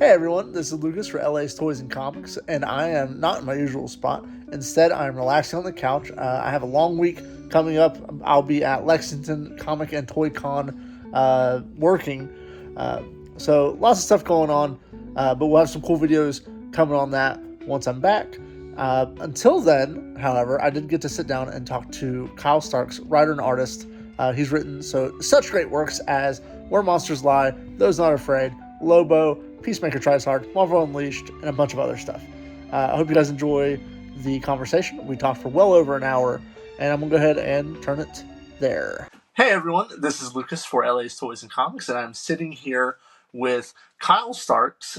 Hey everyone, this is Lucas for LA's Toys and Comics, and I am not in my usual spot. Instead, I'm relaxing on the couch. I have a long week coming up. I'll be at Lexington Comic and Toy Con working. Uh, so lots of stuff going on, but we'll have some cool videos coming on that once I'm back. Until then, however, I did get to sit down and talk to Kyle Starks, writer and artist. He's written such great works as Where Monsters Lie, Those Not Afraid, Lobo, Peacemaker Tries Hard, Marvel Unleashed, and a bunch of other stuff. I hope you guys enjoy the conversation. We talked for well over an hour, and I'm going to go ahead and turn it there. Hey everyone, this is Lucas for LA's Toys and Comics, and I'm sitting here with Kyle Starks.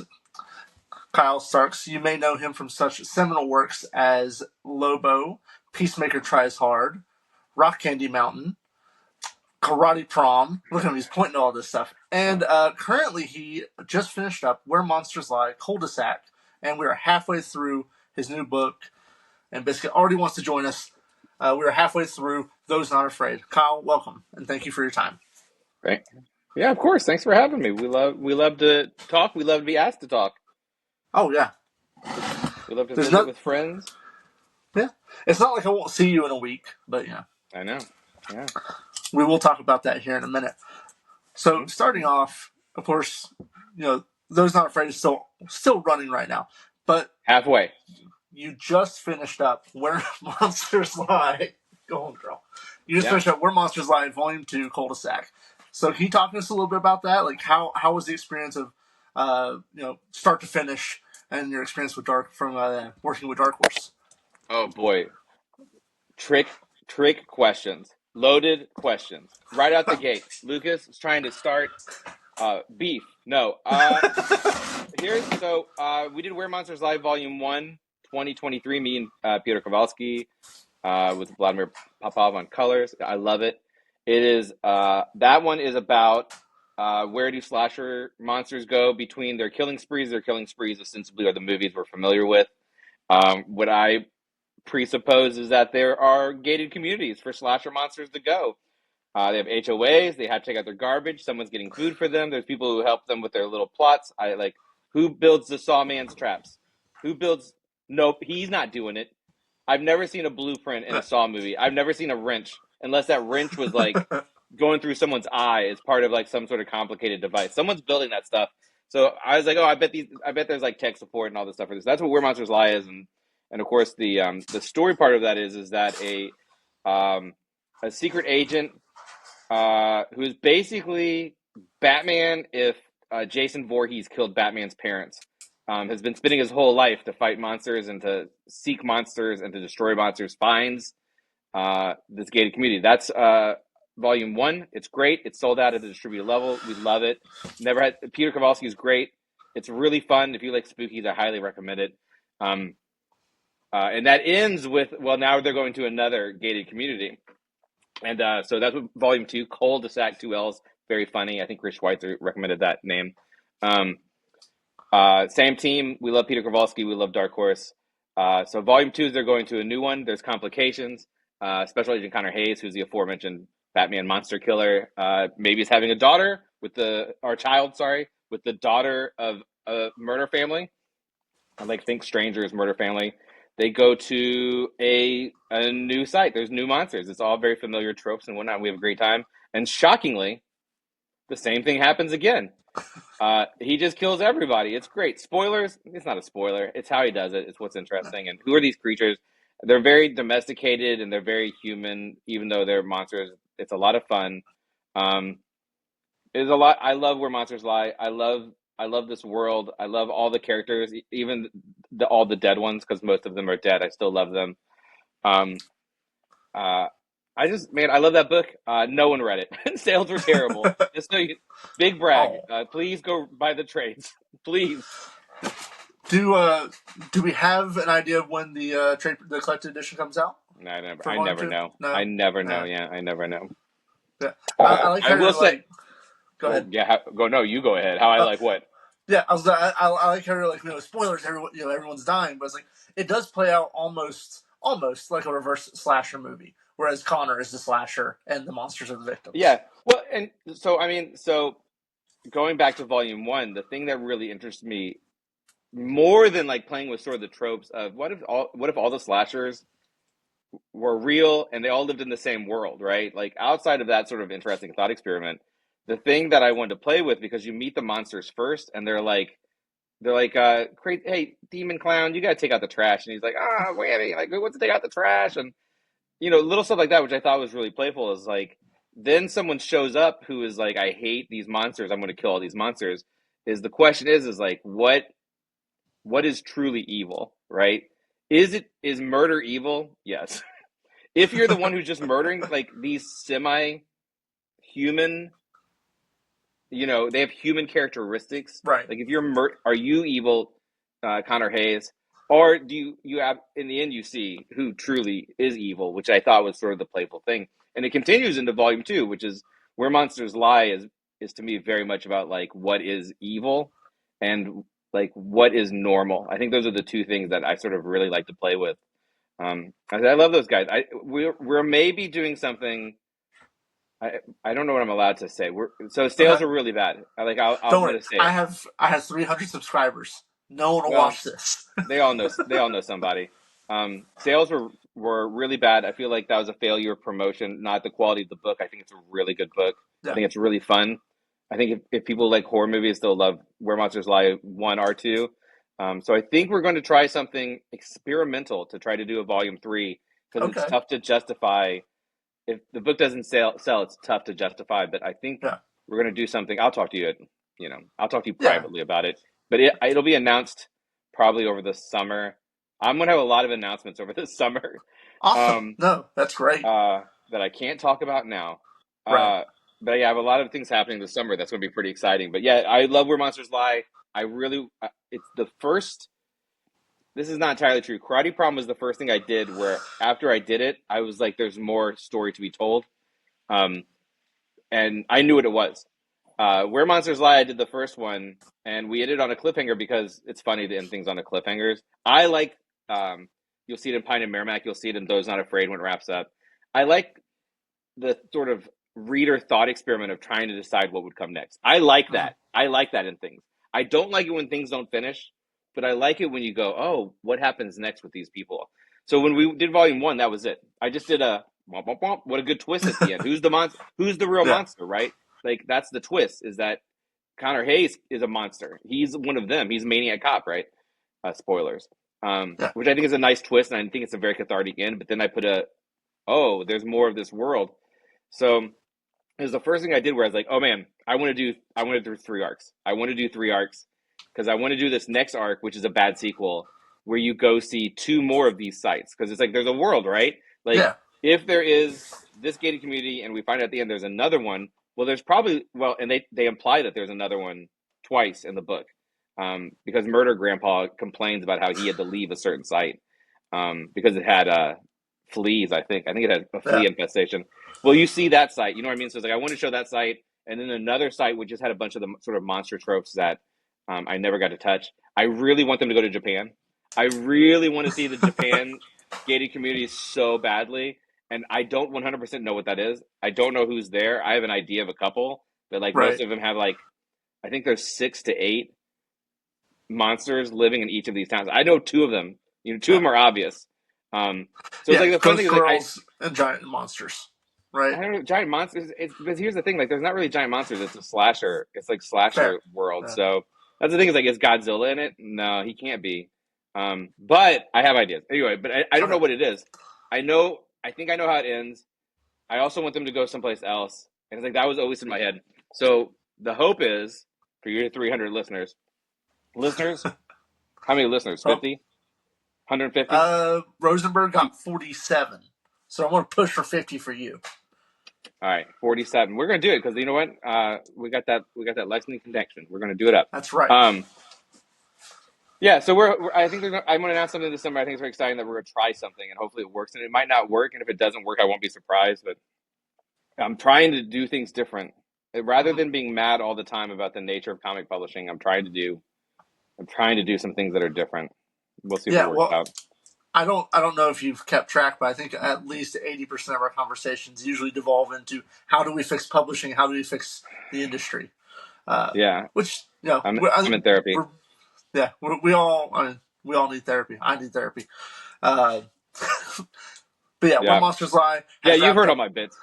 Kyle Starks, you may know him from such seminal works as Lobo, Peacemaker Tries Hard, Rock Candy Mountain, Karate Prom. Look at him, he's pointing to all this stuff. And currently he just finished up Where Monsters Lie, Cul-de-sac, and we are halfway through his new book, and Biscuit already wants to join us. We are halfway through Those Not Afraid. Kyle, welcome, and thank you for your time. Right. Yeah, of course. Thanks for having me. We love to talk. We love to be asked to talk. Oh, yeah. We love to visit with friends. Yeah. It's not like I won't see you in a week, but yeah. I know. Yeah. We will talk about that here in a minute. So starting off, of course, Those Not Afraid is still running right now. But halfway. You just finished up Where Monsters Lie. Go on, girl. You just finished up Where Monsters Lie, Volume 2, Cul-de-sac. So can you talk to us a little bit about that? Like how was the experience of start to finish and your experience with working with Dark Horse? Oh boy. Trick questions. Loaded questions. Right out the gate. Lucas is trying to start beef. No. We did Where Monsters Lie Volume 1, 2023, me and Peter Kowalski with Vladimir Popov on colors. I love it. It is that one is about where do slasher monsters go between their killing sprees. Their killing sprees ostensibly are the movies we're familiar with. What I presuppose is that there are gated communities for slasher monsters to go. They have HOAs. They have to take out their garbage. Someone's getting food for them. There's people who help them with their little plots. Who builds the Sawman's traps? Who builds? Nope, he's not doing it. I've never seen a blueprint in a Saw movie. I've never seen a wrench, unless that wrench was going through someone's eye as part of some sort of complicated device. Someone's building that stuff. So I was like, oh, I bet there's tech support and all this stuff for this. That's what Where Monsters Lie is, and of course the story part of that is that a secret agent who's basically Batman if Jason Voorhees killed Batman's parents. Has been spending his whole life to fight monsters and to seek monsters and to destroy monsters, finds this gated community. That's Volume 1. It's great. It's sold out at the distributor level. We love it. Peter Kowalski is great. It's really fun. If you like spookies, I highly recommend it. And that ends with, now they're going to another gated community. And so that's what Volume 2, Cul-de-sac, 2 L's, very funny. I think Rich Schweitzer recommended that name. Same team. We love Peter Kowalski. We love Dark Horse. So Volume 2, they're going to a new one. There's complications. Special Agent Connor Hayes, who's the aforementioned Batman monster killer, maybe is having a daughter with the daughter of a murder family. Think Strangers, Murder Family. They go to a new site. There's new monsters. It's all very familiar tropes and whatnot. We have a great time. And shockingly, the same thing happens again. He just kills everybody. It's great. Spoilers? It's not a spoiler. It's how he does it. It's what's interesting. And who are these creatures? They're very domesticated and they're very human, even though they're monsters. It's a lot of fun. It's a lot. I love Where Monsters Lie. I love this world. I love all the characters, even all the dead ones, because most of them are dead. I still love them. I love that book. No one read it. Sales were terrible. Just big brag. Please go buy the trades. Please. Do we have an idea of when the collected edition comes out? No, I never know. No? I never know. Yeah, I never know. Yeah. I will say. Go ahead. Yeah. Go. No, you go ahead. How I like what? Yeah, I like how spoilers. Everyone's dying, but it does play out almost like a reverse slasher movie. Whereas Connor is the slasher and the monsters are the victims. Yeah. Well, and so going back to volume one, the thing that really interests me more than like playing with sort of the tropes of what if all the slashers were real and they all lived in the same world, right? Like outside of that sort of interesting thought experiment, the thing that I wanted to play with, because you meet the monsters first and hey, demon clown, you gotta take out the trash. And he's like, wait, like, what's to take out the trash? And little stuff like that, which I thought was really playful, is like, then someone shows up who is like, I hate these monsters, I'm gonna kill all these monsters. The question is like, what is truly evil, right? Is murder evil? Yes. If you're the one who's just murdering like these semi-human, they have human characteristics. Right. Like if are you evil, Connor Hayes, or do you have, in the end you see who truly is evil, which I thought was sort of the playful thing, and it continues into volume two, which is Where Monsters Lie is to me very much about like what is evil and like what is normal. I think those are the two things that I sort of really like to play with. I love those guys. We're maybe doing something. I don't know what I'm allowed to say. Sales Okay. are really bad. I'm Don't going worry. to say I it. have 300 subscribers. No one will Well, watch this. they all know somebody. Sales were really bad. I feel like that was a failure of promotion, not the quality of the book. I think it's a really good book. I Yeah. think it's really fun. I think if people like horror movies, they'll love Where Monsters Lie 1 or 2. So I think we're going to try something experimental to try to do a volume 3, because it's Okay. tough to justify. If the book doesn't sell, it's tough to justify. But I think Yeah. we're going to do something. I'll talk to you. I'll talk to you Yeah. privately about it. But it'll be announced probably over the summer. I'm going to have a lot of announcements over the summer, Awesome. um, No, that's great. that I can't talk about now. Right. But yeah, I have a lot of things happening this summer that's going to be pretty exciting. But yeah, I love Where Monsters Lie. It's the first. This is not entirely true. Karate Prom was the first thing I did where after I did it, I was like, there's more story to be told. Um, and I knew what it was. Where Monsters Lie, I did the first one, and we ended on a cliffhanger because it's funny to end things on a cliffhangers. I like, you'll see it in Pine and Merrimack, you'll see it in Those Not Afraid when it wraps up. I like the sort of reader thought experiment of trying to decide what would come next. I like that. I like that in things. I don't like it when things don't finish, but I like it when you go, oh, what happens next with these people? So when we did volume one, that was it. I just did a womp, womp, womp. What a good twist at the end. Who's the monster? Who's the real Yeah. monster, right? Like that's the twist, is that Connor Hayes is a monster. He's one of them. He's a maniac cop, right? Spoilers. Yeah. Which I think is a nice twist, and I think it's a very cathartic end. But then I put there's more of this world. So it was the first thing I did where I was like, oh man, I want to do 3 arcs. I want to do 3 arcs because I want to do this next arc, which is a bad sequel, where you go see 2 more of these sites, because it's like there's a world, right? Like Yeah. if there is this gated community and we find out at the end there's another one, well, there's probably, and they imply that there's another one twice in the book, because Murder Grandpa complains about how he had to leave a certain site, because it had fleas. I think it had a Yeah. flea infestation. Well, you see that site, you know what I mean? So it's like I want to show that site, and then another site which just had a bunch of the sort of monster tropes that I never got to touch. I really want them to go to Japan. I really want to see the Japan gated community so badly, and I don't 100% know what that is. I don't know who's there. I have an idea of a couple, but like most Right. of them have like, I think there's 6 to 8 monsters living in each of these towns. I know 2 of them. Two of Yeah. them are obvious. So it's Yeah. like the fun thing Ghost is like girls and giant monsters. Right. I don't know, giant monsters. Because here's the thing: like, there's not really giant monsters. It's a slasher. It's like Fair. slasher world. Yeah. So that's the thing: is like, is Godzilla in it? No, he can't be. But I have ideas anyway. But I don't know Okay. what it is. I think I know how it ends. I also want them to go someplace else, and it's like that was always in my head. So the hope is for your 300 listeners. Listeners, how many listeners? Oh, 50, 150. Rosenberg got 47, so I'm gonna push for 50 for you. All right, 47. We're gonna do it because you know what? We got that Lexington connection. We're gonna do it up. That's right. Um, yeah. So I think I'm gonna announce something this summer. I think it's very exciting that we're gonna try something, and hopefully it works. And it might not work, and if it doesn't work, I won't be surprised. But I'm trying to do things different, rather than being mad all the time about the nature of comic publishing. I'm trying to do some things that are different. We'll see if it Yeah. works Well, out. I don't know if you've kept track, but I think at least 80% of our conversations usually devolve into how do we fix publishing, how do we fix the industry. Yeah, Which I I'm in think therapy. we all, I mean, we all need therapy. I need therapy. Uh, but yeah, Where Yeah, Monsters Lie yeah. has You've wrapped heard all up. my bits.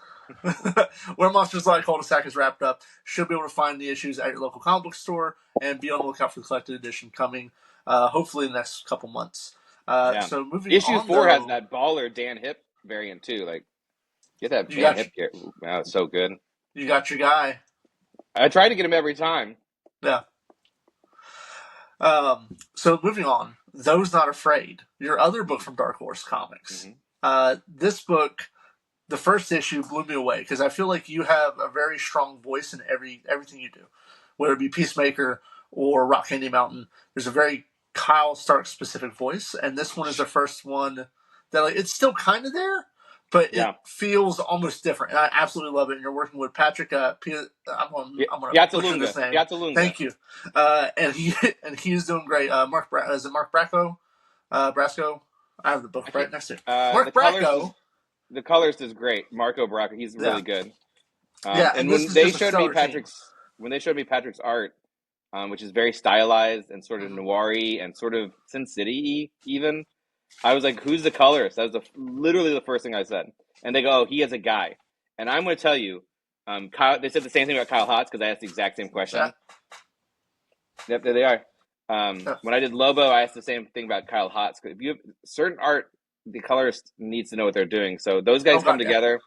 Where Monsters Lie cul-de-sac is wrapped up. Should be able to find the issues at your local comic book store, and be on the lookout for the collected edition coming, hopefully in the next couple months. Yeah. So moving Issue on 4 has though, that baller Dan Hip variant too. Like, get that you Dan got Hip here. Wow, it's so good. you got your guy. I try to get him every time. Yeah. So moving on, Those Not Afraid, your other book from Dark Horse Comics. Hmm. This book, the first issue blew me away because I feel like you have a very strong voice in everything you do, whether it be Peacemaker or Rock Candy Mountain. There's a very Kyle Stark specific voice, and this one is the first one that, like, it's still kind of there, but it Yeah. feels almost different, and I absolutely love it. And you're working with Patrick. I'm gonna butcher Piazzalunga. this name. Piazzalunga. Thank you. And he's doing great. Is it Mark Bracco? Brasco. I have the book I can't. right next to it. The Mark colors is Bracco. great. Marco Baraka. He's Yeah, really good. yeah, And and this is just a stellar team. When they showed me Patrick's art, which is very stylized and sort of Mm-hmm. noir-y and sort of Sin City even, I was like, "Who's the colorist?" That was literally the first thing I said. And they go, "Oh, he is a guy." And I'm going to tell you, Kyle. They said the same thing about Kyle Hotz because I asked the exact same Yeah, question. Yep, there they are. yeah. When I did Lobo, I asked the same thing about Kyle Hotz. If you have certain art, the colorist needs to know what they're doing. So those guys Oh come God, yeah. together.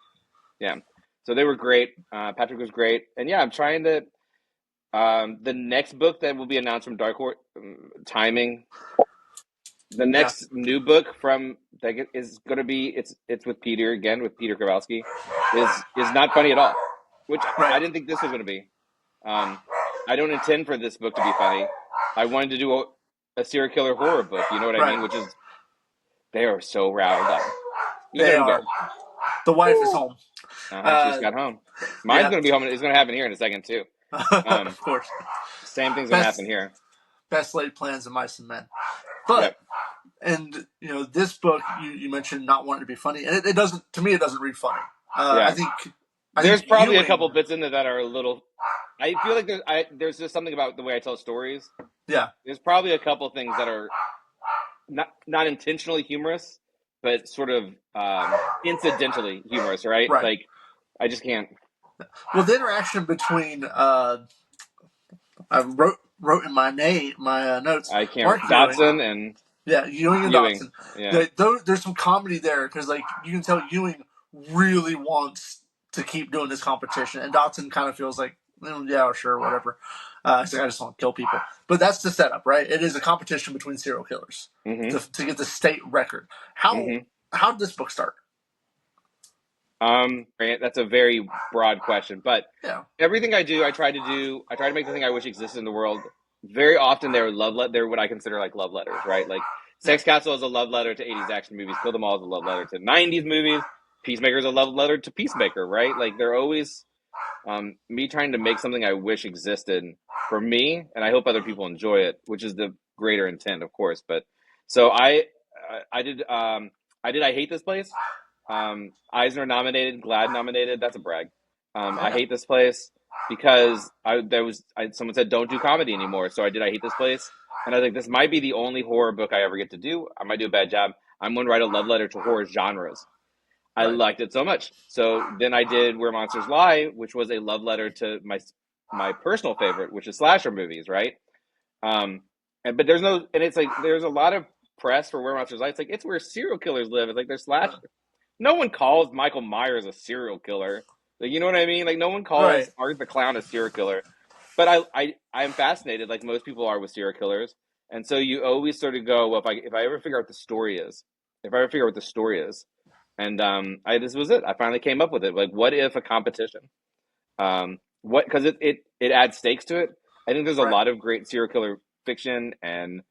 Yeah. So they were great. Patrick was great. And yeah, I'm trying to. The next book that will be announced from Dark Horse, timing. The Yeah, next new book from that is going to be it's with Peter again with Peter Kowalski, is not funny at all, which I right. didn't think this was going to be. Um, I don't intend for this book to be funny. I wanted to do a serial killer horror book. You know what I Right. mean? Which is they are so riled up. Look at They him are. go. The wife is Woo! home. She just Uh, got home. Mine's yeah, going to be home. It's going to happen here in a second too. Um, of course. Same thing's going to happen Best here. best laid plans of mice and men. But Yep. and this book you mentioned not wanting to be funny, and it doesn't, to me, it doesn't read funny. Yeah. I There's think probably a Ewing. couple bits in there that are a little. I feel like there's just something about the way I tell stories. Yeah, There's probably a couple things that are not intentionally humorous, but sort of incidentally humorous, right? right. Like I just can't. Well, the interaction between I wrote in my notes, I can't. Mark Ewing. Dotson and Yeah, Ewing and Ewing. Dotson. Yeah. There's some comedy there because, like, you can tell Ewing really wants to keep doing this competition, and Dotson kind of feels like, yeah, sure, whatever. He's like, I just want to kill people. But that's the setup, right? It is a competition between serial killers Mm-hmm. to get the state record. How Mm-hmm. how did this book start? That's a very broad question, but Yeah, everything I do, I try to make the thing I wish existed in the world. Very often, they're what I consider like love letters, right? Like yeah, Sex Castle is a love letter to '80s action movies. Kill Them All is a love letter to '90s movies. Peacemaker is a love letter to Peacemaker, right? Like they're always me trying to make something I wish existed for me, and I hope other people enjoy it, which is the greater intent, of course. But so I did I Hate This Place. Eisner nominated, Glad nominated. That's a brag. I yeah. Hate This Place because someone said don't do comedy anymore, so I did I Hate This Place, and I think this might be the only horror book I ever get to do. I might do a bad job. I'm going to write a love letter to horror genres. I Right. liked it so much. So then I did Where Monsters Lie, which was a love letter to my personal favorite, which is slasher movies, right? But there's no, and it's like there's a lot of press for Where Monsters Lie. It's like it's where serial killers live. It's like they're slasher. No one calls Michael Myers a serial killer. Like, you know what I mean? Like no one calls Right. Art the Clown a serial killer. But I'm fascinated, like most people are with serial killers. And so you always sort of go, well, if I ever figure out what the story is, if I ever figure out what the story is, and I this was it. I finally came up with it. Like, what if a competition? What because it adds stakes to it. I think there's a Right. lot of great serial killer fiction and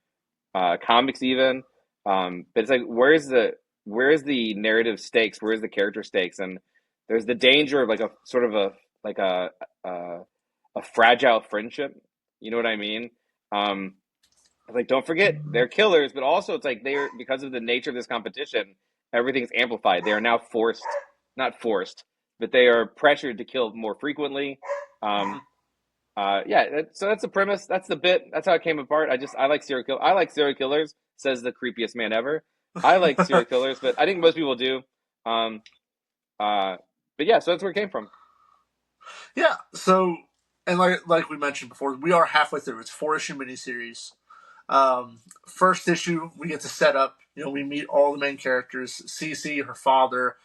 comics even. But it's like where's the narrative stakes? Where's the character stakes? And there's the danger of like a sort of like a, a fragile friendship. You know what I mean? Like don't forget they're killers, but also it's like they're because of the nature of this competition, everything's amplified. They are now not forced, but they are pressured to kill more frequently. Um, Mhm. So that's the premise. That's the bit. That's how it came apart. I like serial kill. I like serial killers. Says the creepiest man ever. I like serial killers, but I think most people do. Um, uh, but yeah, so that's where it came from. Yeah. So, and like we mentioned before, we are halfway through. It's 4-issue miniseries. First issue, we get to set up. We meet all the main characters: Cece, her father,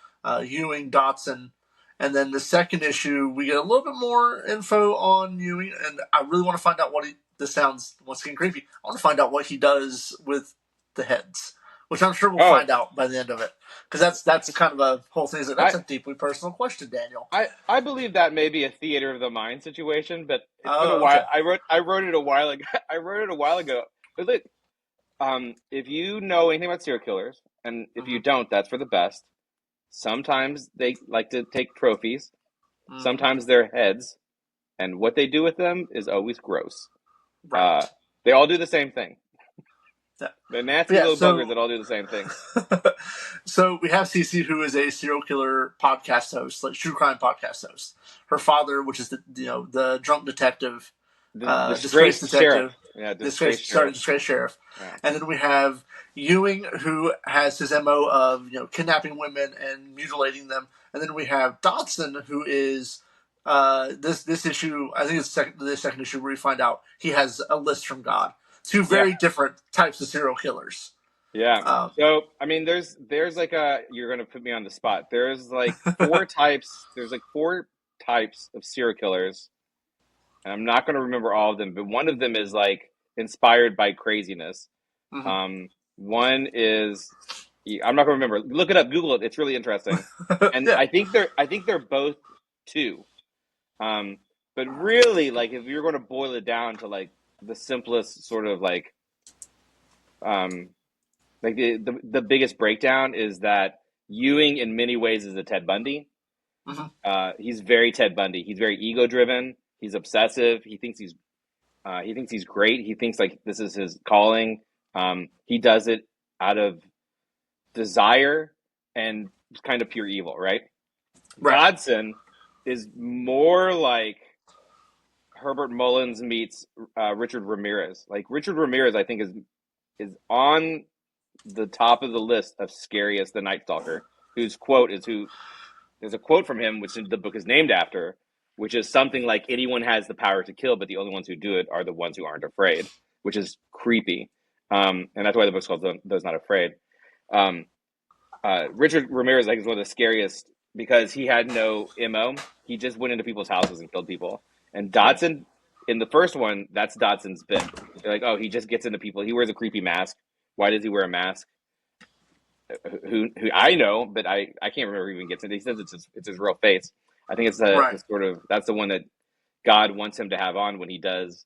Ewing, Dotson, and then the second issue, we get a little bit more info on Ewing, and I really want to find out what he. This sounds once again creepy. I want to find out what he does with the heads, which I'm sure we'll Oh, find out by the end of it, because that's kind of a whole thing. That's I a deeply personal question, Daniel. I believe that may be a theater of the mind situation, but it's been a Oh, while. okay. I wrote it a while ago. I wrote it a while ago. But look, if you know anything about serial killers, and if you Mm-hmm. don't, that's for the best. Sometimes they like to take trophies. Mm-hmm. Sometimes they're heads, and what they do with them is always gross. Uh, Right. they all do the same thing. Yeah. They're But nasty yeah. little buggers So that all do the same thing. so we have Cece, who is a serial killer podcast host, like true crime podcast host. Her father, which is the drunk detective, The disgraced disgraced sheriff. detective, Yeah, disgraced sheriff. disgraced sheriff, Yeah. and then we have Ewing, who has his mo of kidnapping women and mutilating them, and then we have Dodson, who is this issue. I think it's the second issue where we find out he has a list from God. Two Yeah. very different types of serial killers. Yeah. Um, So, I mean, there's like you're gonna put me on the spot. There's like four types. There's like four types of serial killers, and I'm not gonna remember all of them, but one of them is like inspired by craziness. mhm. Um, One is I'm not gonna remember. Look it up, Google it. It's really interesting, and Yeah, I think they're both two. Um, but really, like if you're going to boil it down to like the simplest sort of um, like the biggest breakdown is that Ewing in many ways is a Ted Bundy. mhm. He's very Ted Bundy. He's very ego driven. He's obsessive. He thinks he's great. He thinks like this is his calling. He does it out of desire and kind of pure evil, right? Right, Dodson is more like Herbert Mullins meets Richard Ramirez. Like Richard Ramirez, I think is on the top of the list of scariest the Night Stalker. Whose quote is who? There's a quote from him, which the book is named after, which is something like anyone has the power to kill, but the only ones who do it are the ones who aren't afraid, which is creepy. And that's why the book's called "Those Not Afraid." Um, Richard Ramirez, I think, is one of the scariest because he had no mo. He just went into people's houses and killed people. And right, Dodson, in the first one, that's Dodson's bit. They're like, oh, he just gets into people. He wears a creepy mask. Why does he wear a mask? Who I know, but I can't remember who even gets into. He says it's his real face. I think it's the right, sort of that's the one that God wants him to have on when he does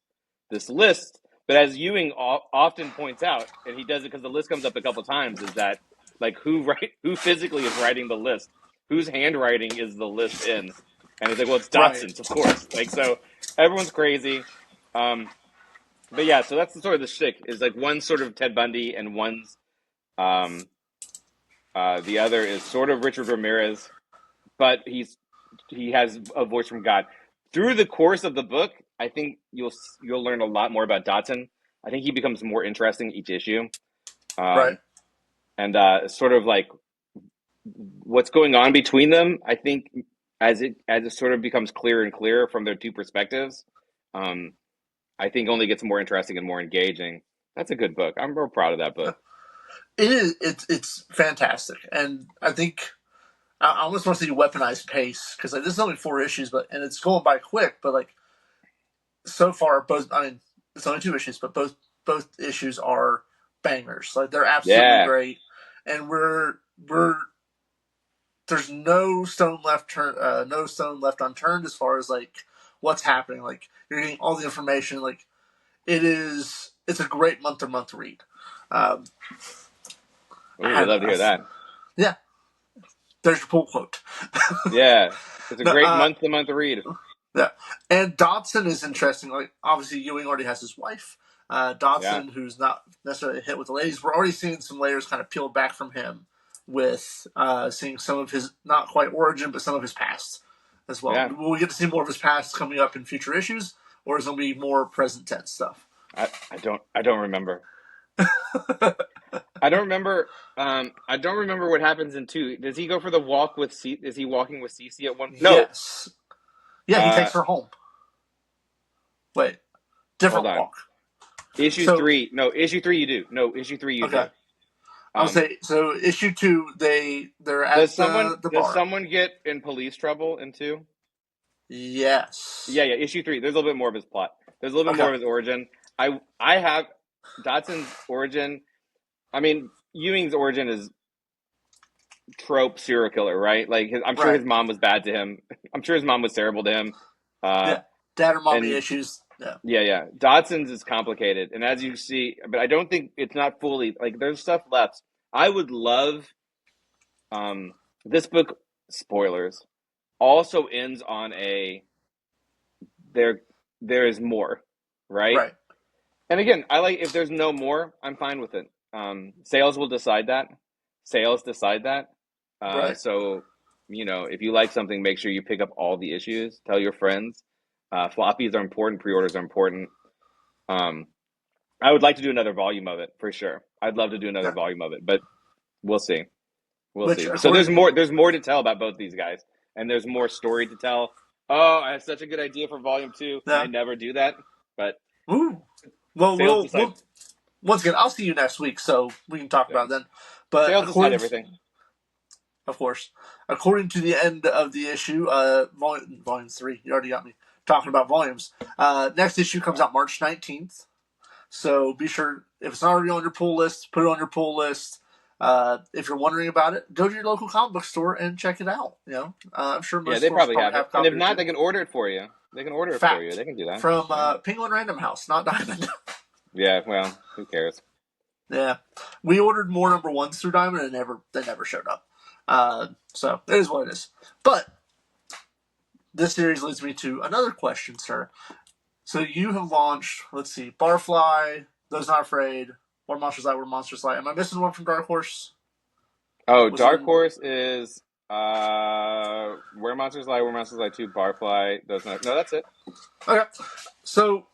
this list. But as Ewing often points out, and he does it because the list comes up a couple times, is that like who physically is writing the list, whose handwriting is the list in, and he's like, well, it's right. Dotson's, of course. Like so, everyone's crazy. Um, but yeah, so that's the sort of the shtick is like one's sort of Ted Bundy and one's um, the other is sort of Richard Ramirez, but he has a voice from God. Through the course of the book, I think you'll learn a lot more about Dotson. I think he becomes more interesting each issue, Right. um, and sort of like what's going on between them. I think as it sort of becomes clearer and clearer from their two perspectives, um, I think only gets more interesting and more engaging. That's a good book. I'm real proud of that book. It is. It's fantastic, and I think I almost want to see weaponized pace because like this is only 4 issues, and it's going by quick. But like so far, both I mean it's only 2 issues, but both issues are bangers. Like they're absolutely Yeah, great, and we're there's no stone left unturned as far as like what's happening. Like you're getting all the information. Like it's a great month to month read. Um, ooh, we'd love to hear that. yeah, there's your pull quote. Yeah, it's a No, great month to month read. yeah, and Dodson is interesting. Like obviously, Ewing already has his wife. Yeah, Dodson, who's not necessarily hit with the ladies, we're already seeing some layers kind of peeled back from him with seeing some of his not quite origin, but some of his past as well. yeah. Will we get to see more of his past coming up in future issues, or is it going to be more present tense stuff? I don't remember. I don't remember. I don't remember what happens in 2. Does he go for the walk with C? Is he walking with Cece at one? No. Yes. Yeah, he Uh, takes her home. Wait, hold different on. walk. Issue So 3. No, issue 3 you do. No, issue 3 you okay, do. I would Um, say so. Issue 2, they're does at someone the does bar. someone get in police trouble in 2? Yes. Yeah. Issue 3. There's a little bit more of his plot. There's a little bit Okay. more of his origin. I have Dotson's origin. I mean, Ewing's origin is trope serial killer, right? Like I'm sure Right. his mom was bad to him. I'm sure his mom was terrible to him. Uh, Yeah. Dad or mommy and issues. Yeah. yeah. Dotson's is complicated, and as you see, but I don't think it's not fully like there's stuff left. I would love this book. Spoilers also ends on a there. There is more, right? Right. And again, I like if there's no more, I'm fine with it. Sales will decide that. Sales decide that. Right. So, if you like something, make sure you pick up all the issues. Tell your friends. Floppies are important. Pre-orders are important. Um, I would like to do another volume of it for sure. I'd love to do another Yeah. volume of it, but we'll see. We'll Which see. So according there's more to tell about both these guys, and there's more story to tell. Oh, I have such a good idea for volume 2, and I yeah. never do that. But Ooh. Well, sales decide. we'll once again. I'll see you next week, so we can talk Yeah, about it then. But sales decide everything. of course, according to the end of the issue, volume 3. You already got me talking about volumes. Next issue comes out March 19th. So be sure, if it's not already on your pull list, put it on your pull list. If you're wondering about it, go to your local comic book store and check it out. I'm sure Yeah, most they stores probably probably have it, have and if copies not, too. they can order it for you. They can order it for you. Fact They can do that. from Yeah. Penguin Random House, not Diamond. Yeah. Well, who cares? Yeah, we ordered more number ones through Diamond, and they never showed up. So it is what it is. But this series leads me to another question, sir. So you have launched, let's see, Barfly, Those Not Afraid, Where Monsters Lie, Where Monsters Lie. Am I missing one from Dark Horse? Oh, Was it Dark in, Horse is Where Monsters Lie, Where Monsters Lie 2, Barfly. Those not. No, that's it. okay? So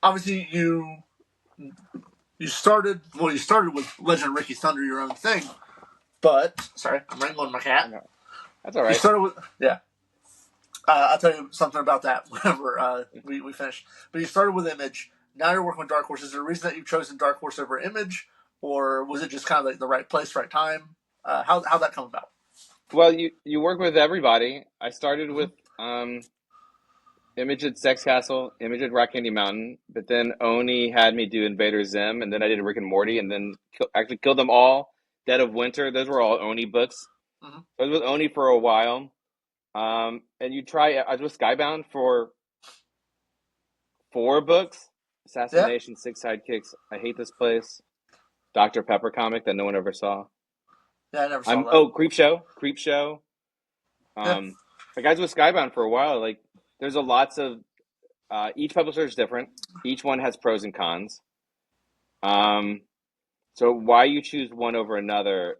obviously you started with Legend of Ricky Thunder, your own thing. But sorry, I'm wrangling my cat. No, that's all You right. started with yeah. I'll tell you something about that whenever we finish. But you started with Image. Now you're working with Dark Horse. Is there a reason that you've chosen Dark Horse over Image, or was it just kind of like the right place, right time? How'd that come about? Well, you work with everybody. I started Mm-hmm. with Image at Sex Castle, Image at Rock Candy Mountain, but then Oni had me do Invader Zim, and then I did Rick and Morty, and then actually killed them all. Dead of Winter. Those were all Oni books. Mm-hmm. I was with Oni for a while. And I was with Skybound for 4 books: Yeah, Assassination, Six Sidekicks, I Hate This Place, Dr. Pepper comic that no one ever saw. yeah, I never saw that. Creep Show. Yeah, Like I was with Skybound for a while. Like there's a lots of each publisher is different. Each one has pros and cons. Um, so why you choose one over another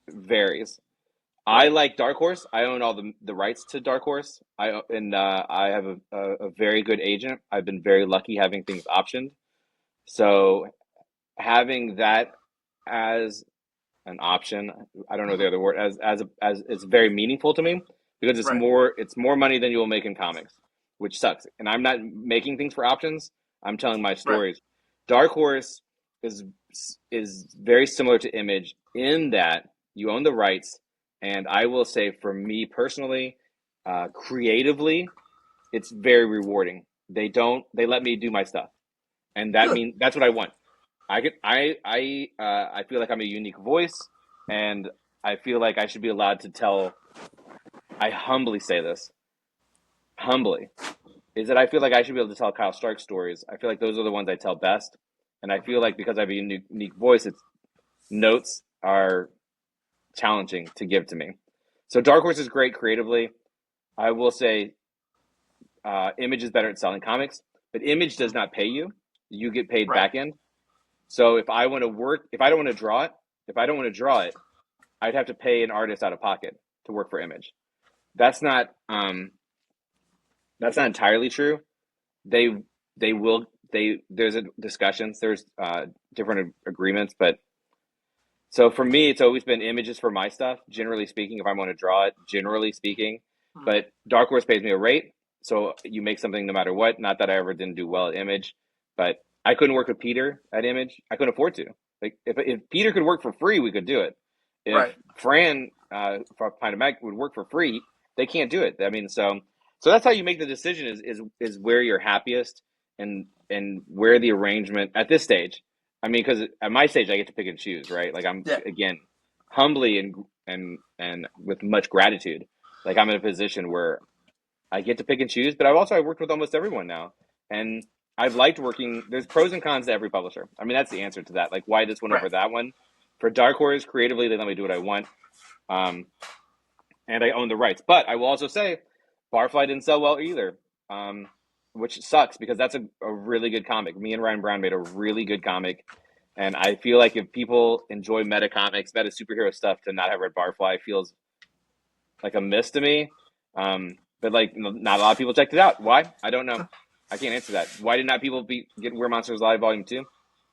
varies. I right. like Dark Horse. I own all the rights to Dark Horse. I have a very good agent. I've been very lucky having things optioned. So having that as an option, I don't know the Mm-hmm. other word, as it's very meaningful to me because Right, it's more money than you will make in comics, which sucks. And I'm not making things for options. I'm telling my right. stories. Dark Horse is is very similar to Image in that you own the rights, and I will say for me personally, creatively, it's very rewarding. They let me do my stuff, and Good. that's what I want. I feel like I'm a unique voice, and I feel like I should be allowed to tell. I humbly say this, humbly, is that I feel like I should be able to tell Kyle Stark stories. I feel like those are the ones I tell best, and I feel like because I have a unique voice, its notes are challenging to give to me. So Dark Horse is great creatively. I will say, Image is better at selling comics, but Image does not pay you. You get paid Right. back end. So if I want to work, if I don't want to draw it, I'd have to pay an artist out of pocket to work for Image. That's not that's not entirely true, they they will there's a discussions, there's different agreements, but so for me, it's always been images for my stuff. Generally speaking, if I want to draw it, generally speaking, Mhm. but Dark Horse pays me a rate, so you make something no matter what. Not that I ever didn't do well at Image, but I couldn't work with Peter at Image. I couldn't afford to. Like if Peter could work for free, we could do it. If Right. Fran for Pine of Mac would work for free, they can't do it. I mean, so that's how you make the decision is where you're happiest and where the arrangement at this stage. I mean, because at my stage, I get to pick and choose, right? Like I'm Yeah. again humbly and with much gratitude. Like I'm in a position where I get to pick and choose, but I've worked with almost everyone now, and I've liked working. There's pros and cons to every publisher. I mean, that's the answer to that. Like why this one Right. over that one. For Dark Horse, creatively, they let me do what I want, um, and I own the rights. But I will also say, Barfly didn't sell well either, which sucks because that's a really good comic. Me and Ryan Brown made a really good comic. And I feel like if people enjoy meta comics, meta superhero stuff, to not have read Barfly feels like a miss to me. But like, not a lot of people checked it out. Why? I don't know. I can't answer that. Why did not people get Weird Monsters Live Volume 2?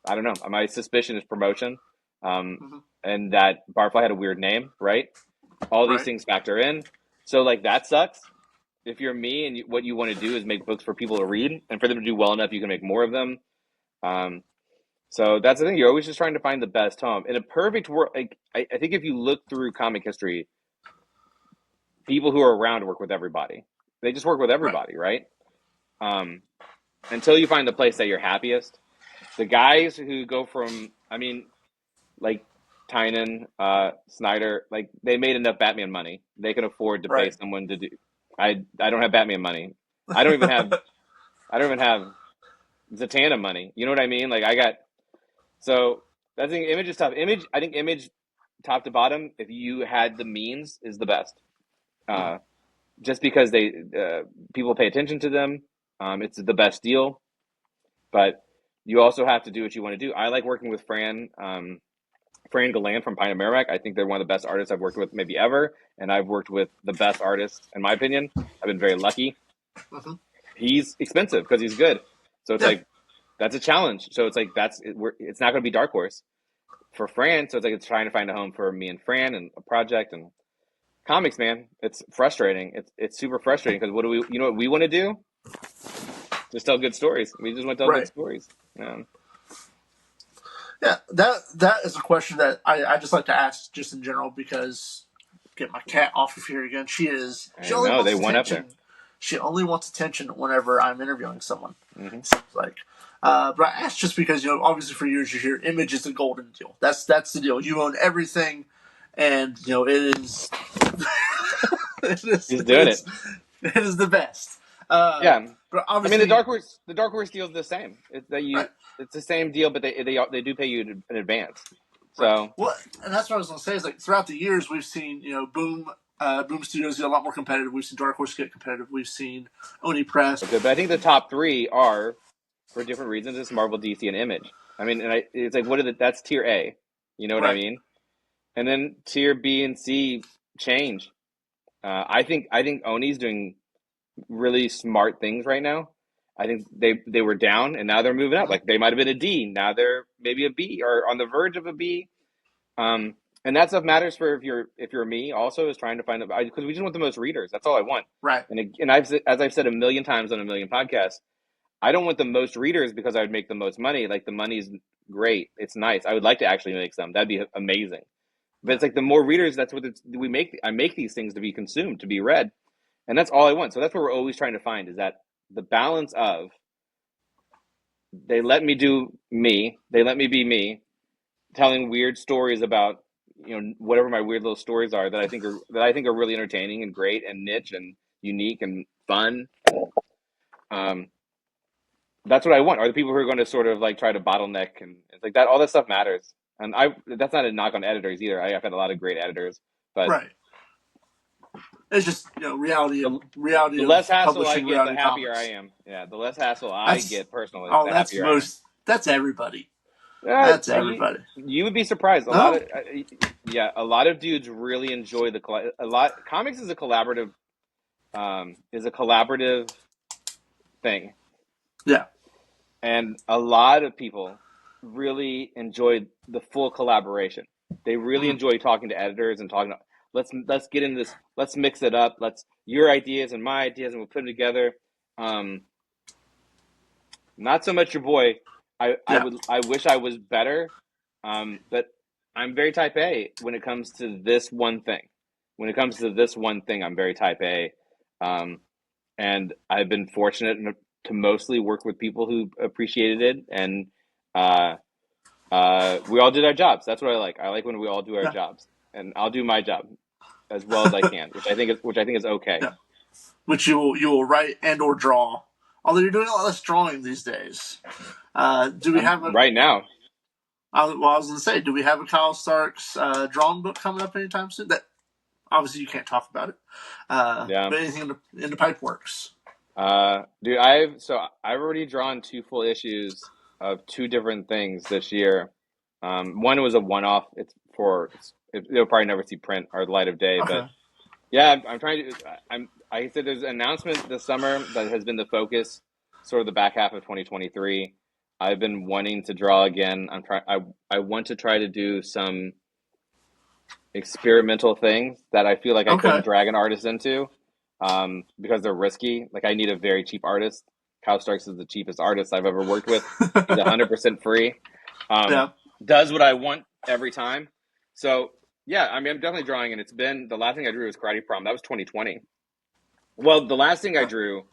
I don't know. My suspicion is promotion, um, Hmm. and that Barfly had a weird name, right? All these Right. things factor in. So like that sucks. If you're me and what you want to do is make books for people to read, and for them to do well enough, you can make more of them. Um, so that's the thing. You're always just trying to find the best home. In a perfect world, like I think if you look through comic history, people who are around work with everybody. They just work with Right. everybody, right? Um, until you find the place that you're happiest. The guys who go from, I mean, like Tynan, Snyder, like they made enough Batman money. They can afford to pay Right. someone to do. I don't have Batman money. I don't even have I don't even have Zatanna money. You know what I mean? Like I got so I think Image is tough. I think Image top to bottom, if you had the means, is the best. Hmm. Uh, just because they people pay attention to them, it's the best deal. But you also have to do what you want to do. I like working with Fran Galan from Pine and Merrimack. I think they're one of the best artists I've worked with maybe ever, and I've worked with the best artists in my opinion. I've been very lucky. Hmm. He's expensive because he's good, so it's Yeah. like that's a challenge. So it's like it's not going to be Dark Horse for Fran. So it's like it's trying to find a home for me and Fran and a project and comics. Man, it's frustrating. It's super frustrating because what do we? You know what we want to do? Just tell good stories. We just want to tell good Right. stories. Yeah. Yeah. That is a question that I just like to ask just in general because get my cat off of here again. She I only know they wants went up there. attention. She only wants attention whenever I'm interviewing someone. Hmm. It seems like. But I asked just because obviously for years you hear Image is a golden deal. That's the deal. You own everything, and it is it is He's it doing is it. it is the best. Uh, Yeah. but I mean, obviously, The Dark Horse deal is the same. right, It's the same deal, but they do pay you in advance. right. So Well, and that's what I was gonna say is like throughout the years we've seen Boom Studios get a lot more competitive. We've seen Dark Horse get competitive. We've seen Oni Press. good, but I think the top three are for different reasons. It's Marvel, DC, and Image. I mean, it's like that's tier A. You know what I Right, mean? And then tier B and C change. I think Oni's doing really smart things right now. I think they were down and now they're moving up. mm-hmm. Like they might have been a D, now they're maybe a B or on the verge of a B. Um, and that stuff matters for if you're me also is trying to find because we just want the most readers. That's all I want. Right, And as I've said a million times on a million podcasts, I don't want the most readers because I would make the most money. Like the money's great, it's nice. I would like to actually make some. That'd be amazing. But yeah, it's like the more readers, that's what we make. I make these things to be consumed, to be read, and that's all I want. So that's what we're always trying to find is that the balance of they let me do me, they let me be me, telling weird stories about whatever my weird little stories are that I think are really entertaining and great and niche and unique and fun. Um, that's what I want. Are the people who are going to sort of like try to bottleneck and it's like that? All that stuff matters. And that's not a knock on editors either. I've had a lot of great editors, but right. It's just reality of the reality the of less hassle I publishing get, the reality happier I comics. am. Yeah, the less hassle I That's get personally, oh, the that's happier I am. most. That's everybody. Uh, That's you, everybody. you would be surprised. No, A lot of dudes really enjoy a lot. Comics is a collaborative thing. Yeah. And a lot of people really enjoyed the full collaboration. They really Mhm. enjoy talking to editors and talking to, let's get into this, let's mix it up, let's your ideas and my ideas and we'll put them together. um Not so much your boy. Yeah. I wish I was better. But I'm very type A when it comes to this one thing. When it comes to this one thing, I'm very type A. Um, and I've been fortunate to mostly work with people who appreciated it, and uh, we all did our jobs. That's what I like. I like when we all do our Yeah. jobs, and I'll do my job as well as I can, which I think is okay. Yeah. Which you will write and or draw. Although you're doing a lot less drawing these days. Do we have a? Right now, Well, I was going to say, do we have a Kyle Starks drawing book coming up anytime soon? That obviously you can't talk about it, yeah. but anything in the pipe works. Dude, I've already drawn two full issues of two different things this year. One was a one-off. It'll probably never see print or the light of day. But Okay. yeah, I'm trying to. I said there's an announcement this summer that has been the focus, sort of the back half of 2023. I've been wanting to draw again. I want to try to do some experimental things that I feel like I couldn't Okay. drag an artist into, because they're risky. Like I need a very cheap artist. Kyle Starks is the cheapest artist I've ever worked with. He's 100% free. Um, Yeah. does what I want every time. So yeah, I mean, I'm definitely drawing, and it's been the last thing I drew was Karate Prom. That was 2020. Well, the last thing I drew,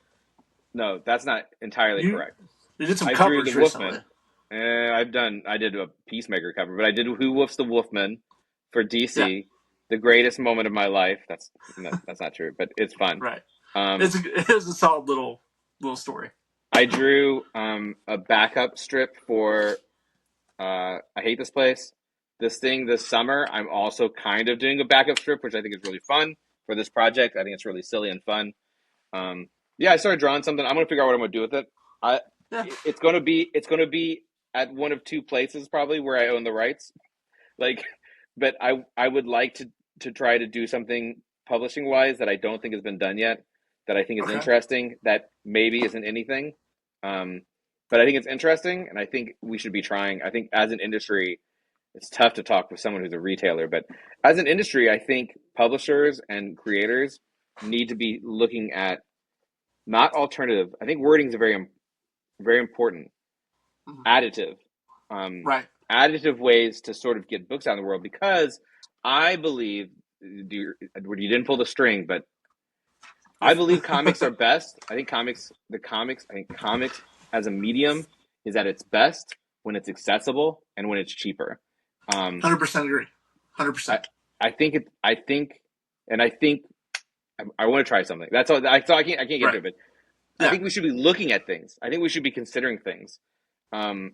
no, that's not entirely You correct. you did some I drew the covers recently. Wolfman. I did a Peacemaker cover, but I did Who Wolfs the Wolfman for Yeah. DC, the greatest moment of my life. That's not true, but it's fun. Right. Um, It's a solid little story. I drew a backup strip for I Hate This Place. This summer. I'm also kind of doing a backup strip, which I think is really fun for this project. I think it's really silly and fun. Um, yeah, I started drawing something. I'm gonna figure out what I'm gonna do with it. I Yeah. it's gonna be at one of two places probably where I own the rights. Like, but I would like to try to do something publishing wise that I don't think has been done yet, that I think is Okay. interesting, that maybe isn't anything. Um, but I think it's interesting, and I think we should be trying. I think as an industry, it's tough to talk with someone who's a retailer, but as an industry, I think publishers and creators need to be looking at not alternative. I think wording is a very important Mhm. additive, um, Right. additive ways to sort of get books out in the world, because I believe you didn't pull the string, but I believe comics are best. I think comics as a medium is at its best when it's accessible and when it's cheaper. Um, 100% agree. I 100%. I think it I think and I think I want to try something. That's all. I can't get into Right. it, but I Yeah. think we should be looking at things. I think we should be considering things.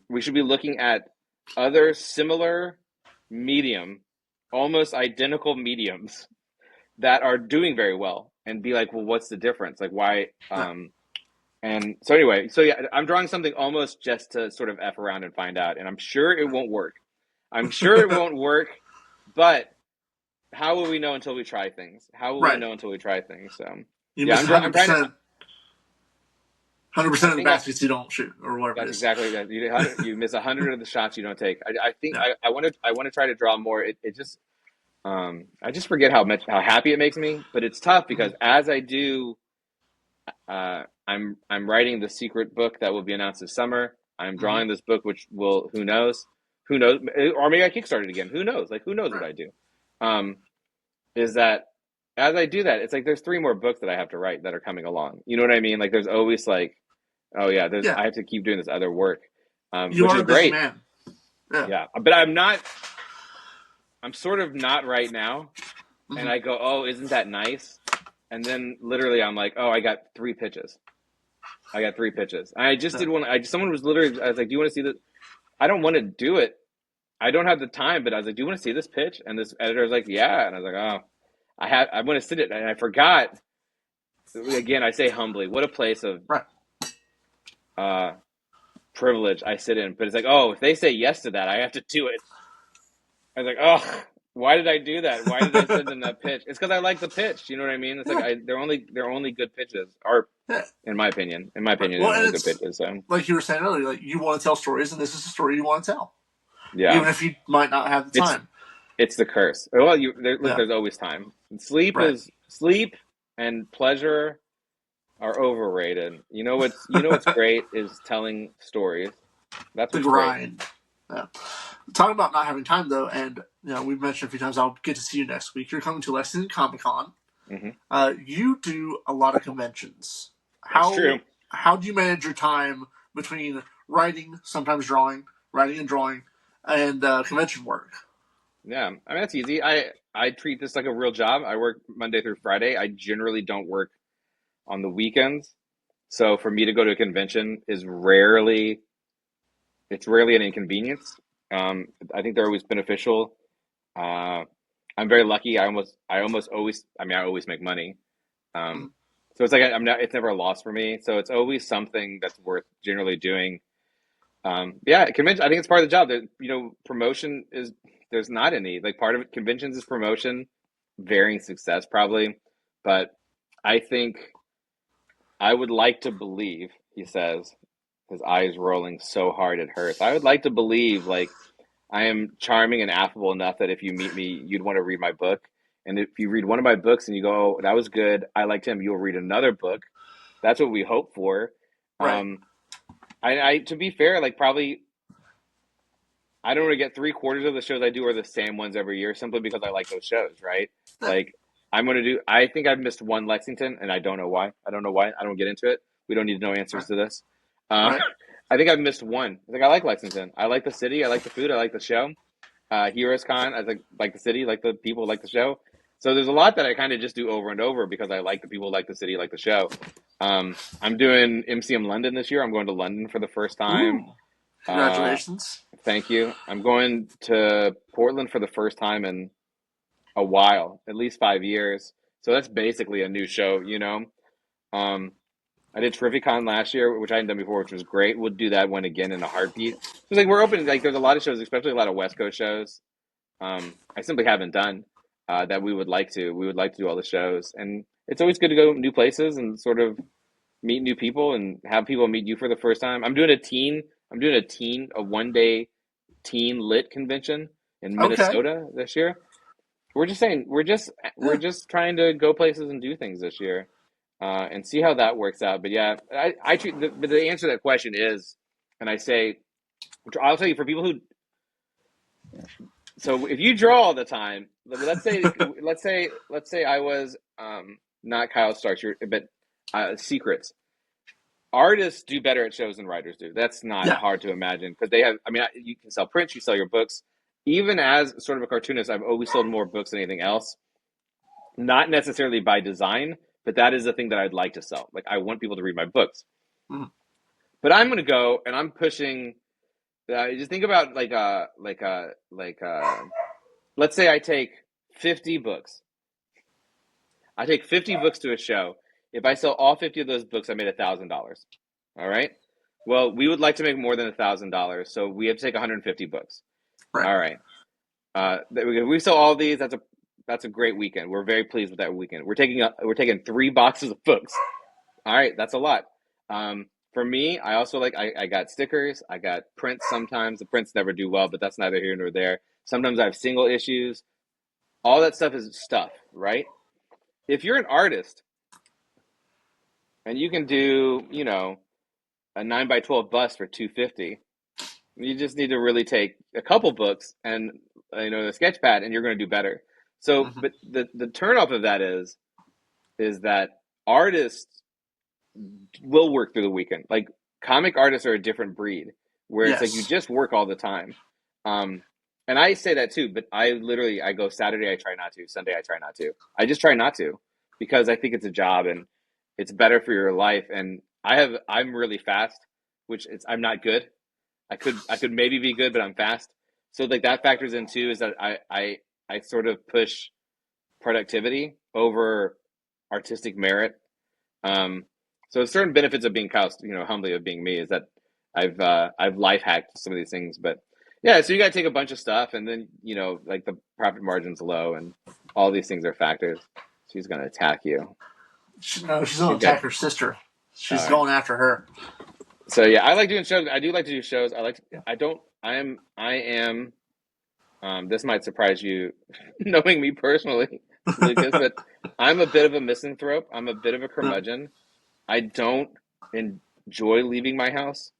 We should be looking at other similar medium, almost identical mediums that are doing very well, and be like, well, what's the difference? Like, why? Yeah. And so anyway, so yeah, I'm drawing something almost just to sort of f around and find out, and I'm sure it won't work. I'm sure it won't work, but how will we know until we try things? How will we Right. know until we try things? You Yeah, miss I'm trying to. 100% I of the think I, baskets you don't shoot or whatever it That's is. exactly that. You miss 100 of the shots you don't take. I think Yeah. I want to try to draw more. It just I just forget how happy it makes me. But it's tough because Mhm. as I do, I'm writing the secret book that will be announced this summer. I'm Mhm. drawing this book, which will who knows, or maybe I kickstart it again. Who knows? Like who knows what Right. I do? Um, is that as I do that, it's like there's three more books that I have to write that are coming along. You know what I mean? Like there's always like, oh yeah, there's Yeah. I have to keep doing this other work, You which are is a busy great. man. Yeah. Yeah, but I'm not. I'm sort of not right now, and Mhm. I go, oh, isn't that nice? And then literally, I'm like, oh, I got three pitches. I got three pitches. And I just Yeah. did one. Someone was literally. I was like, do you want to see this? I don't want to do it. I don't have the time, but I was like, do you want to see this pitch? And this editor was like, yeah. And I was like, oh, I want to sit it, and I forgot. Again, I say humbly, what a place of Right. uh, privilege I sit in. But it's like, oh, if they say yes to that, I have to do it. I was like, oh. why did I do that? Why did I send them that pitch? It's because I like the pitch. You know what I mean? It's like Yeah, they're only good pitches, or yeah. in my Right. opinion, Well, they're and only good it's pitches. So like you were saying earlier, like you want to tell stories, and this is a story you want to tell, yeah, even if you might not have the it's time. it's the curse. Well, look, Yeah. there's always time. Right. Sleep and pleasure are overrated. You know what's great is telling stories. That's The what's great. grind. Yeah. Talking about not having time though, and we've mentioned a few times. I'll get to see you next week. You're coming to Lexington Comic Con. Hmm. You do a lot of conventions. That's true. How do you manage your time between writing, sometimes drawing, writing and drawing, and convention work? Yeah, I mean that's easy. I treat this like a real job. I work Monday through Friday. I generally don't work on the weekends. So for me to go to a convention is rarely an inconvenience. I think they're always beneficial. Uh, I'm very lucky. I almost always, I mean, I always make money. Um, Mm. so it's like it's never a loss for me. So it's always something that's worth generally doing. Yeah, convention. I think it's part of the job. That promotion is there's not any like part of it. Conventions is promotion, varying success probably, but I think I would like to believe, he says, his eyes rolling so hard it hurts. I would like to believe like I am charming and affable enough that if you meet me, you'd want to read my book. And if you read one of my books and you go, oh, that was good, I liked him, you'll read another book. That's what we hope for. Right. Um, I to be fair, like probably I don't really get three-quarters of the shows I do are the same ones every year simply because I like those shows, right? Yeah. Like I think I've missed one Lexington and I don't know why. I don't know why. I don't get into it. We don't need to know answers Right. to this. Uh, Right. I think I've missed one. Like I like Lexington. I like the city. I like the food. I like the show. Heroes Con, I like the city, like the people, like the show. So there's a lot that I kind of just do over and over because I like the people, like the city, like the show. I'm doing MCM London this year. I'm going to London for the first time. Ooh. Uh, Congratulations. Thank you. I'm going to Portland for the first time in a while, at least 5 years. So that's basically a new show. Um, I did Terrificon last year, which I hadn't done before, which was great. We'll do that one again in a heartbeat. So like we're open. Like there's a lot of shows, especially a lot of West Coast shows. I simply haven't done that. We would like to. We would like to do all the shows, and it's always good to go new places and sort of meet new people and have people meet you for the first time. I'm doing a 1 day teen lit convention in Okay. Minnesota this year. We're just saying we're Yeah. just trying to go places and do things this year, and see how that works out. But yeah, I treat but the answer to that question is, and I say, I'll tell you for people who. So if you draw all the time, let's say I was not Kyle Starks, but secrets. Artists do better at shows than writers do. That's not Yeah. hard to imagine because they have. I mean, you can sell prints, you sell your books. Even as sort of a cartoonist, I've always sold more books than anything else. Not necessarily by design, but that is the thing that I'd like to sell. Like I want people to read my books. Mm. But I'm going to go and I'm pushing. Just think about let's say I take 50 books. I take 50 books to a show. If I sell all 50 of those books, I made $1,000. All right. Well, we would like to make more than $1,000, so we have to take 150 books. Right. All right. If we sell all these, that's a great weekend. We're very pleased with that weekend. We're taking 3 boxes of books. All right, that's a lot. For me, I also I got stickers. I got prints sometimes. The prints never do well, but that's neither here nor there. Sometimes I have single issues. All that stuff is stuff, right? If you're an artist and you can do, a 9 by 12 bust for 250, you just need to really take a couple books and the sketch pad, and you're going to do better. So, Hmm. but the turn off of that is that artists will work through the weekend. Like comic artists are a different breed, where it's like you Yes. just work all the time. Um, and I say that too, but I go Saturday I try not to, Sunday I try not to. I just try not to because I think it's a job and it's better for your life. And I'm really fast, which I'm not good. I could maybe be good, but I'm fast. So like that factors in too is that I sort of push productivity over artistic merit. Um, so certain benefits of being Kyle, humbly of being me is that I've life hacked some of these things. But Yeah, so you got to take a bunch of stuff, and then like the profit margin's low, and all these things are factors. She's gonna attack you. No, she's going She's to got attack her sister. all She's right. going after her. So yeah, I like doing shows. I do like to do shows. I like. Yeah. I don't. I am. This might surprise you, knowing me personally, Lucas, but I'm a bit of a misanthrope. I'm a bit of a No, curmudgeon. I don't enjoy leaving my house,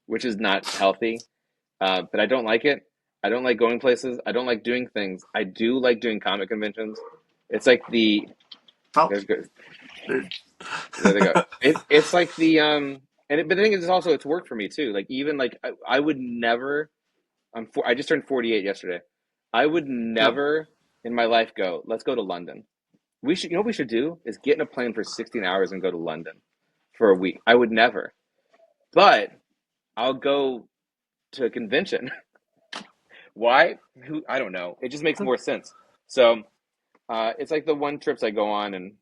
which is not healthy. But I don't like it. I don't like going places. I don't like doing things. I do like doing comic conventions. It's like oh, there's good. dude. There they go. It's like but the thing is, also it's worked for me too. Like even like I would never. I just turned 48 yesterday. I would Yep. never in my life go. Let's go to London. We should. You know what we should do is get in a plane for 16 hours and go to London for a week. I would never. But I'll go to a convention. Why? Who? I don't know. It just makes more sense. So it's like the one trips I go on, and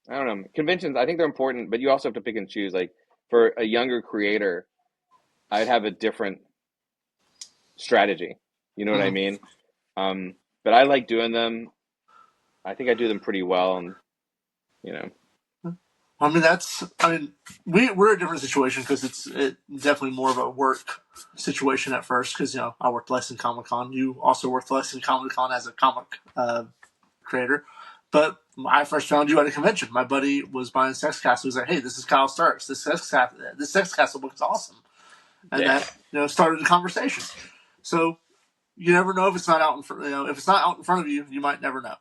I don't know. Conventions, I think they're important, but you also have to pick and choose. Like for a younger creator, I'd have a different strategy. You know what I Mhm. mean? But I like doing them. I think I do them pretty well, and you know, I mean, that's. I mean, we're a different situation because it's definitely more of a work situation at first. Because I worked less in Comic Con. You also worked less in Comic Con as a comic creator. But I first found you at a convention. My buddy was buying Sex Castle. He was like, "Hey, this is Kyle Starks. This Sex Castle book is awesome," and yeah, that started a conversation. So you never know if it's not out in front. If it's not out in front of you, you might never know.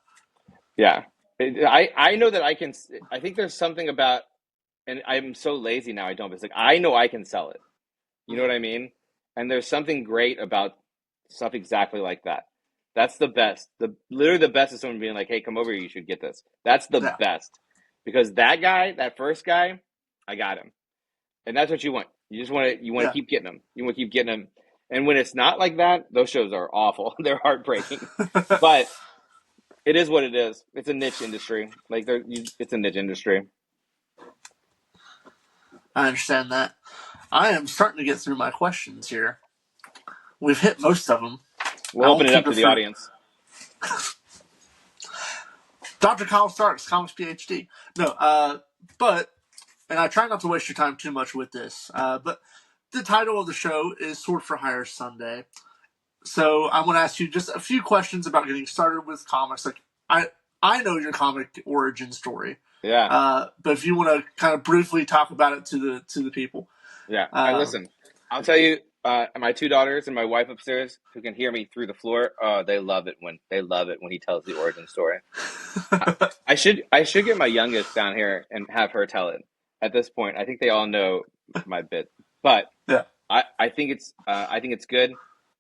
yeah. I know that I can. I think there's something about, and I'm so lazy now. I don't. But it's like I know I can sell it. You know Mm-hmm. what I mean? And there's something great about stuff exactly like that. That's the best. The literally the best is someone being like, "Hey, come over here. You should get this." That's the Yeah, best because that guy, that first guy, I got him, and that's what you want. You just want to yeah. keep getting them. You want to keep getting them. And when it's not like that, those shows are awful. They're heartbreaking. But it is what it is. It's a niche industry. Like it's a niche industry. I understand that. I am starting to get through my questions here. We've hit most of them. We'll I open won't it up keep to it the for audience. Dr. Kyle Starks, comics PhD. No, but and I try not to waste your time too much with this. But the title of the show is Sword for Hire Sunday. So I'm going to ask you just a few questions about getting started with comics. Like I know your comic origin story, Yeah. but if you want to kind of briefly talk about it to the people. Yeah, I Um, listen. I'll tell you, my two daughters and my wife upstairs who can hear me through the floor. They love it when he tells the origin story. I, I should get my youngest down here and have her tell it. At this point, I think they all know my bit, but yeah. I think it's good.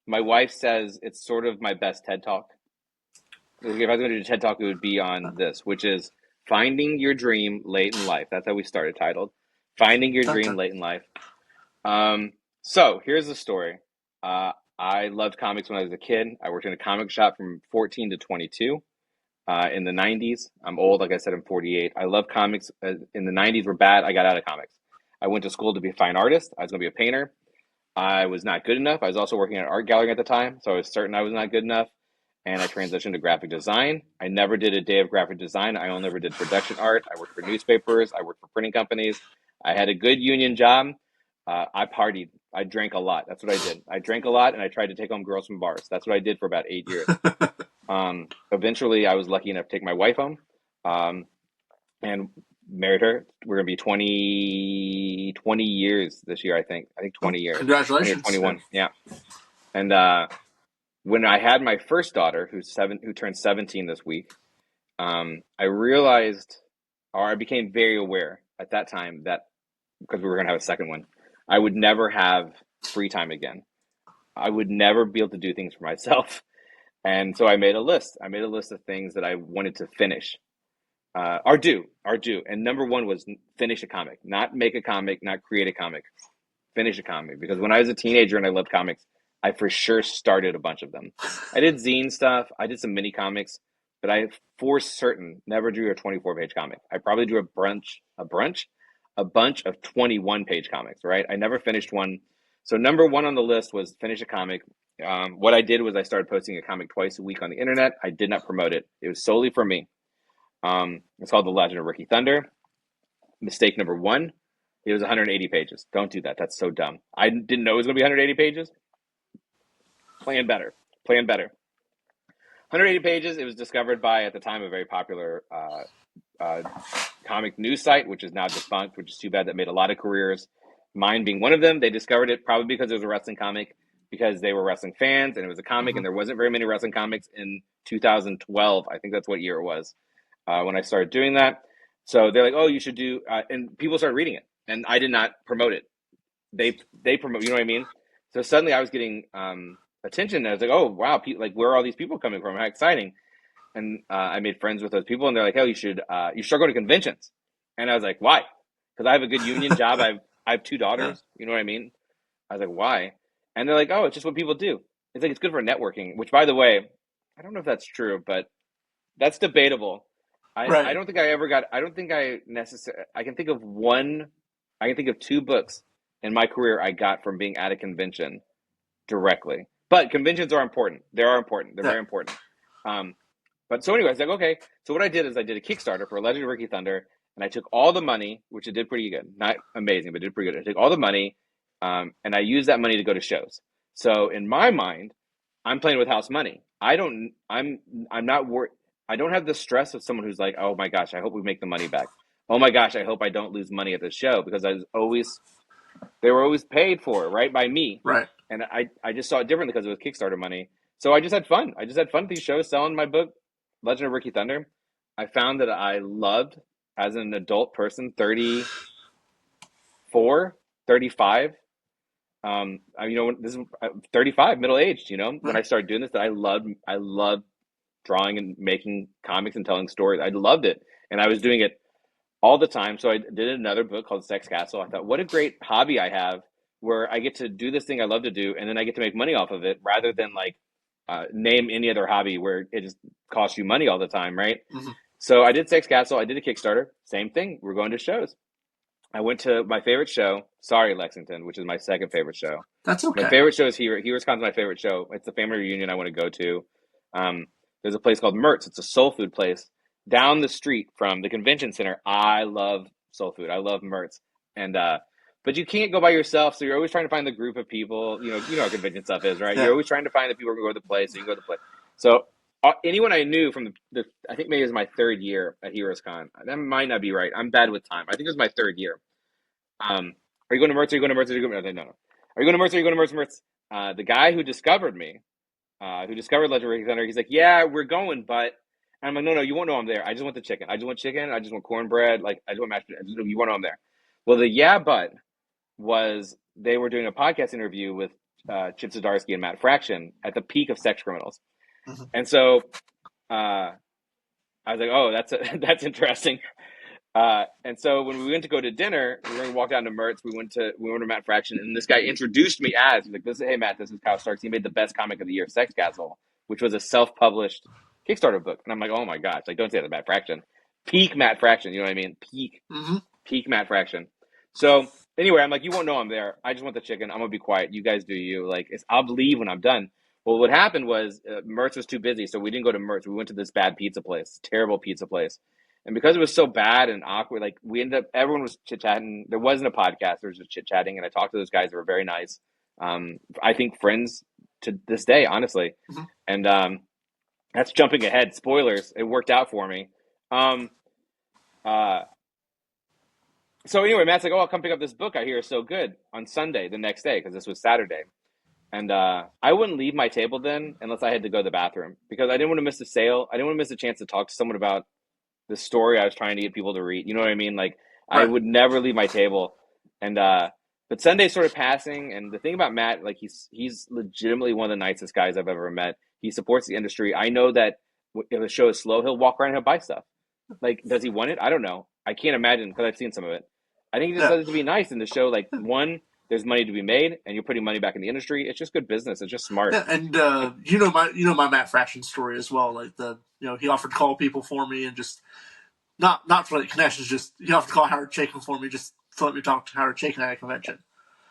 My wife says it's sort of my best TED talk. If I was going to do a TED talk, it would be on this, which is finding your dream late in life. That's how we started. Titled "Finding Your Dun, Dream dun. Late in Life." So here's the story. I loved comics when I was a kid. I worked in a comic shop from 14 to 22 in the 90s. I'm old, like I said, I'm 48. I love comics. In the 90s were bad. I got out of comics. I went to school to be a fine artist. I was going to be a painter. I was not good enough. I was also working at an art gallery at the time, so I was certain I was not good enough. And I transitioned to graphic design. I never did a day of graphic design. I only ever did production art. I worked for newspapers. I worked for printing companies. I had a good union job. I partied. I drank a lot. That's what I did. I drank a lot, and I tried to take home girls from bars. That's what I did for about 8 years. Eventually, I was lucky enough to take my wife home, and married her. We're gonna be 20 years this year. I think 20 years. 20 or Congratulations. Yeah. 21. Yeah. And when I had my first daughter, who turned 17 this week, I realized, or I became very aware at that time that because we were gonna have a second one, I would never have free time again. I would never be able to do things for myself. And so I made a list. I made a list of things that I wanted to finish, or do. And number one was finish a comic, not make a comic, not create a comic, finish a comic. Because when I was a teenager and I loved comics, I for sure started a bunch of them. I did zine stuff. I did some mini comics, but I for certain never drew a 24-page comic. I probably drew a bunch of 21-page comics. Right? I never finished one. So number one on the list was finish a comic. What I did was I started posting a comic twice a week on the internet. I did not promote it. It was solely for me. It's called The Legend of Ricky Thunder. Mistake number one, it was 180 pages. Don't do that. That's so dumb. I didn't know it was going to be 180 pages. Plan better. Plan better. 180 pages. It was discovered by, at the time, a very popular comic news site, which is now defunct, which is too bad. That made a lot of careers, mine being one of them. They discovered it probably because it was a wrestling comic, because they were wrestling fans, and it was a comic, and there wasn't very many wrestling comics in 2012. I think that's what year it was when I started doing that. So they're like, oh, you should do, and people started reading it, and I did not promote it. They promote, you know what I mean? So suddenly I was getting attention, and I was like, oh, wow, like, where are all these people coming from? How exciting. And I made friends with those people, and they're like, "Oh, you should start going to conventions." And I was like, "Why?" Because I have a good union job. I have two daughters. You know what I mean? I was like, "Why?" And they're like, "Oh, it's just what people do. It's like it's good for networking." Which, by the way, I don't know if that's true, but that's debatable. I don't think I ever got. I don't think I necessarily. I can think of one. I can think of two books in my career I got from being at a convention directly. But conventions are important. They are important. They're very important. But so anyway, I was like, okay. So what I did is I did a Kickstarter for Legend of Ricky Thunder, and I took all the money, which it did pretty good. Not amazing, but it did pretty good. I took all the money, and I used that money to go to shows. So in my mind, I'm playing with house money. I'm not worried. I don't have the stress of someone who's like, oh my gosh, I hope we make the money back. Oh my gosh, I hope I don't lose money at the show, because they were always paid for, right, by me. Right. And I just saw it differently because it was Kickstarter money. So I just had fun. I just had fun at these shows selling my book, Legend of Ricky Thunder. I found that I loved, as an adult person, 34, 35. This is 35, middle aged. When I started doing this, that I loved drawing and making comics and telling stories. I loved it, and I was doing it all the time. So I did another book called Sex Castle. I thought, what a great hobby I have, where I get to do this thing I love to do, and then I get to make money off of it, rather than like name any other hobby where it just costs you money all the time, right? So I did Sex Castle. I did a Kickstarter. Same thing. We're going to shows. I went to my favorite show. Sorry, Lexington, which is my second favorite show. That's okay. My favorite show is here. Wisconsin's my favorite show. It's the family reunion I want to go to. There's a place called Mertz. It's a soul food place down the street from the convention center. I love soul food. I love Mertz. And but you can't go by yourself, so you're always trying to find the group of people. You know how convention stuff is, right? Yeah. You're always trying to find the people who go to the place, so you can go to the place. So anyone I knew from I think maybe it was my third year at HeroesCon. That might not be right. I'm bad with time. I think it was my third year. Are you going to Mertz? Are you going to Mertz? Are you going to Mertz? No. Are you going to Mertz? Are you going to Mertz? The guy who discovered me, who discovered Legend of Ricky Thunder, he's like, yeah, we're going, but. And I'm like, no, you won't know I'm there. I just want the chicken. I just want chicken. I just want cornbread. Like, I just want mashed potatoes. You won't know I'm there. Well, the yeah, but was they were doing a podcast interview with Chip Zdarsky and Matt Fraction at the peak of Sex Criminals. And so I was like, oh, that's interesting. And so when we went to go to dinner, we were going to walk down to Mertz. We went to Matt Fraction, and this guy introduced me as, he's like, hey, Matt, this is Kyle Starks. He made the best comic of the year, Sex Castle, which was a self-published Kickstarter book. And I'm like, oh my gosh, like, don't say that, Matt Fraction. Peak Matt Fraction, you know what I mean? Peak Matt Fraction. So anyway, I'm like, you won't know I'm there. I just want the chicken. I'm going to be quiet. You guys do you. Like, I'll leave when I'm done. Well, what happened was Mertz was too busy, so we didn't go to Mertz. We went to this bad pizza place, terrible pizza place. And because it was so bad and awkward, like, we ended up, everyone was chit-chatting. There wasn't a podcast. There was just chit-chatting, and I talked to those guys that were very nice. I think friends to this day, honestly. And that's jumping ahead. Spoilers. It worked out for me. So anyway, Matt's like, oh, I'll come pick up this book I hear is so good on Sunday, the next day, because this was Saturday. And I wouldn't leave my table then unless I had to go to the bathroom, because I didn't want to miss the sale. I didn't want to miss a chance to talk to someone about the story I was trying to get people to read. You know what I mean? Like, right. I would never leave my table. And but Sunday started passing, and the thing about Matt, like, he's legitimately one of the nicest guys I've ever met. He supports the industry. I know that if a show is slow, he'll walk around and he'll buy stuff. Like, does he want it? I don't know. I can't imagine, because I've seen some of it. I think he just does it to be nice in the show. Like, one, there's money to be made, and you're putting money back in the industry. It's just good business. It's just smart. Yeah, and my Matt Fraction story as well. Like, he offered to call people for me, and just not for like connections. Just he offered to call Howard Chaykin for me, just to let me talk to Howard Chaykin at a convention.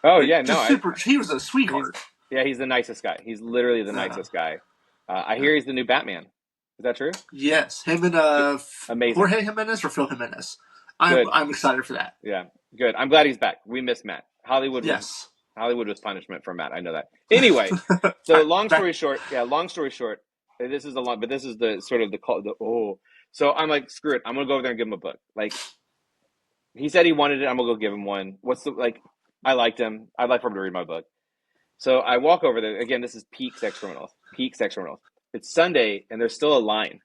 Oh, like, yeah, no, he was a sweetheart. Yeah, he's the nicest guy. He's literally the Uh, nicest guy. I yeah. hear he's the new Batman. Is that true? Yes, him and Amazing. Jorge Jimenez or Phil Jimenez. Good. I'm excited for that. Yeah. Good. I'm glad he's back. We miss Matt. Yes. Hollywood was punishment for Matt. I know that. Anyway, All so right, long back. story short, yeah, long story short, this is a long, but this is the sort of the call. The oh, so I'm like, screw it. I'm gonna go over there and give him a book. Like he said he wanted it. I'm gonna go give him one. What's the like? I liked him. I'd like for him to read my book. So I walk over there again. This is peak sex criminals. Peak sex criminals. It's Sunday and there's still a line,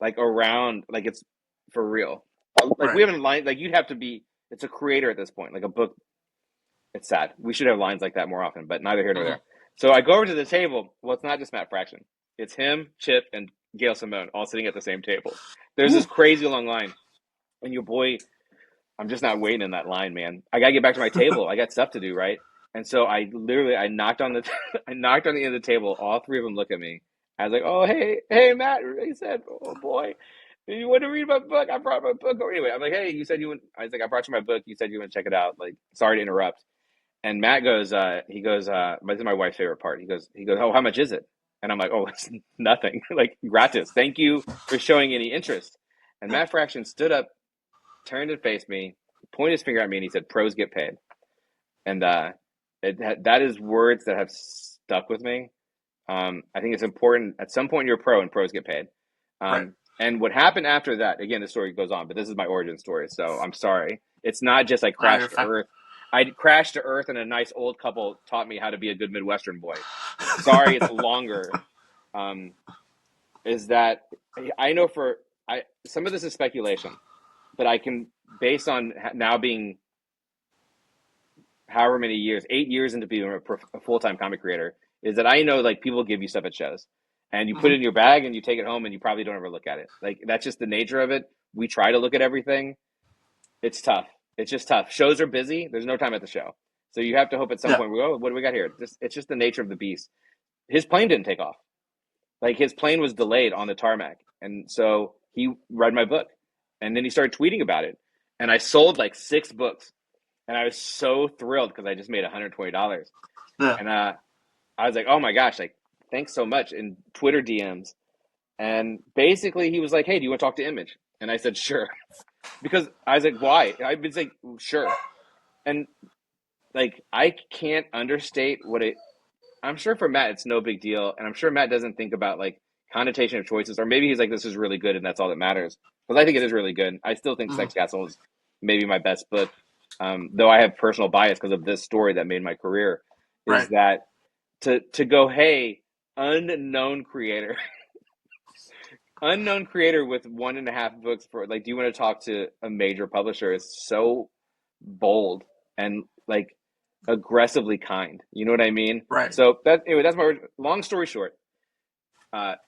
like around, like it's for real. Like we Right. haven't line. Like you'd have to be. It's a creator at this point. Like a book. It's sad. We should have lines like that more often, but neither here nor Mm-hmm. there. So I go over to the table. Well, it's not just Matt Fraction. It's him, Chip, and Gail Simone all sitting at the same table. There's this Ooh. crazy long line, and your boy, I'm just not waiting in that line, man. I gotta get back to my table. I got stuff to do, right? And so I knocked on the I knocked on the end of the table. All three of them look at me. I was like, "Oh, hey, Matt." He said, "Oh boy, you want to read my book? I brought my book." Anyway, I'm like, "Hey, you said you want." I was like, "I brought you my book. You said you want to check it out." Like, sorry to interrupt. And Matt goes, this is my wife's favorite part. He goes, "Oh, how much is it?" And I'm like, "Oh, it's nothing. Like, gratis. Thank you for showing any interest." And Yeah. Matt Fraction stood up, turned and faced me, pointed his finger at me, and he said, "Pros get paid." And that is words that have stuck with me. I think it's important. At some point, you're a pro, and pros get paid. Right. And what happened after that? Again, the story goes on, but this is my origin story. So I'm sorry. It's not just I I crashed to Earth. I crashed to Earth, and a nice old couple taught me how to be a good Midwestern boy. Sorry, it's longer. Um, is that I know for I some of this is speculation, but I can based on now being however many years, 8 years into being a full-time comic creator, is that I know like people give you stuff at shows and you put Mm-hmm. it in your bag and you take it home and you probably don't ever look at it. Like that's just the nature of it. We try to look at everything. It's tough. It's just tough. Shows are busy. There's no time at the show. So you have to hope at some Yeah. point we go, oh, what do we got here? It's just the nature of the beast. His plane didn't take off. Like his plane was delayed on the tarmac. And so he read my book and then he started tweeting about it. And I sold like 6 books and I was so thrilled because I just made $120. Yeah. And I was like, oh my gosh, like thanks so much in Twitter DMs. And basically he was like, hey, do you want to talk to Image? And I said, sure. Because I was like, why? I've been like, sure. And like I can't understate what it I'm sure for Matt it's no big deal. And I'm sure Matt doesn't think about like connotation of choices, or maybe he's like, this is really good and that's all that matters. Because I think it is really good. I still think Mm-hmm. Sex Castle is maybe my best book. Though I have personal bias because of this story that made my career, is Right. that to go, hey, unknown creator, unknown creator with 1.5 books for like, do you want to talk to a major publisher? Is so bold and like aggressively kind. You know what I mean? Right. So that anyway, that's my long story short.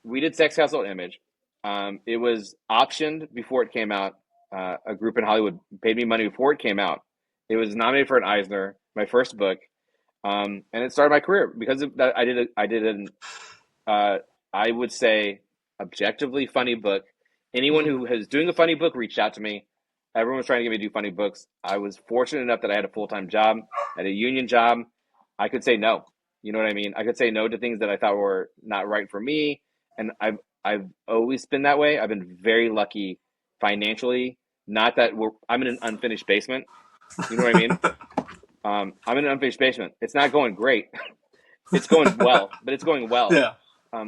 We did Sex Castle Image. It was optioned before it came out. A group in Hollywood paid me money before it came out. It was nominated for an Eisner, my first book, and it started my career because of that. I did an I would say objectively funny book. Anyone Mm-hmm. who was doing a funny book reached out to me. Everyone was trying to get me to do funny books. I was fortunate enough that I had a full-time job, had a union job. I could say no. You know what I mean? I could say no to things that I thought were not right for me. And I've always been that way. I've been very lucky financially. Not that I'm in an unfinished basement. You know what I mean? I'm in an unfinished basement. It's not going great. It's going well, but it's going well. Yeah.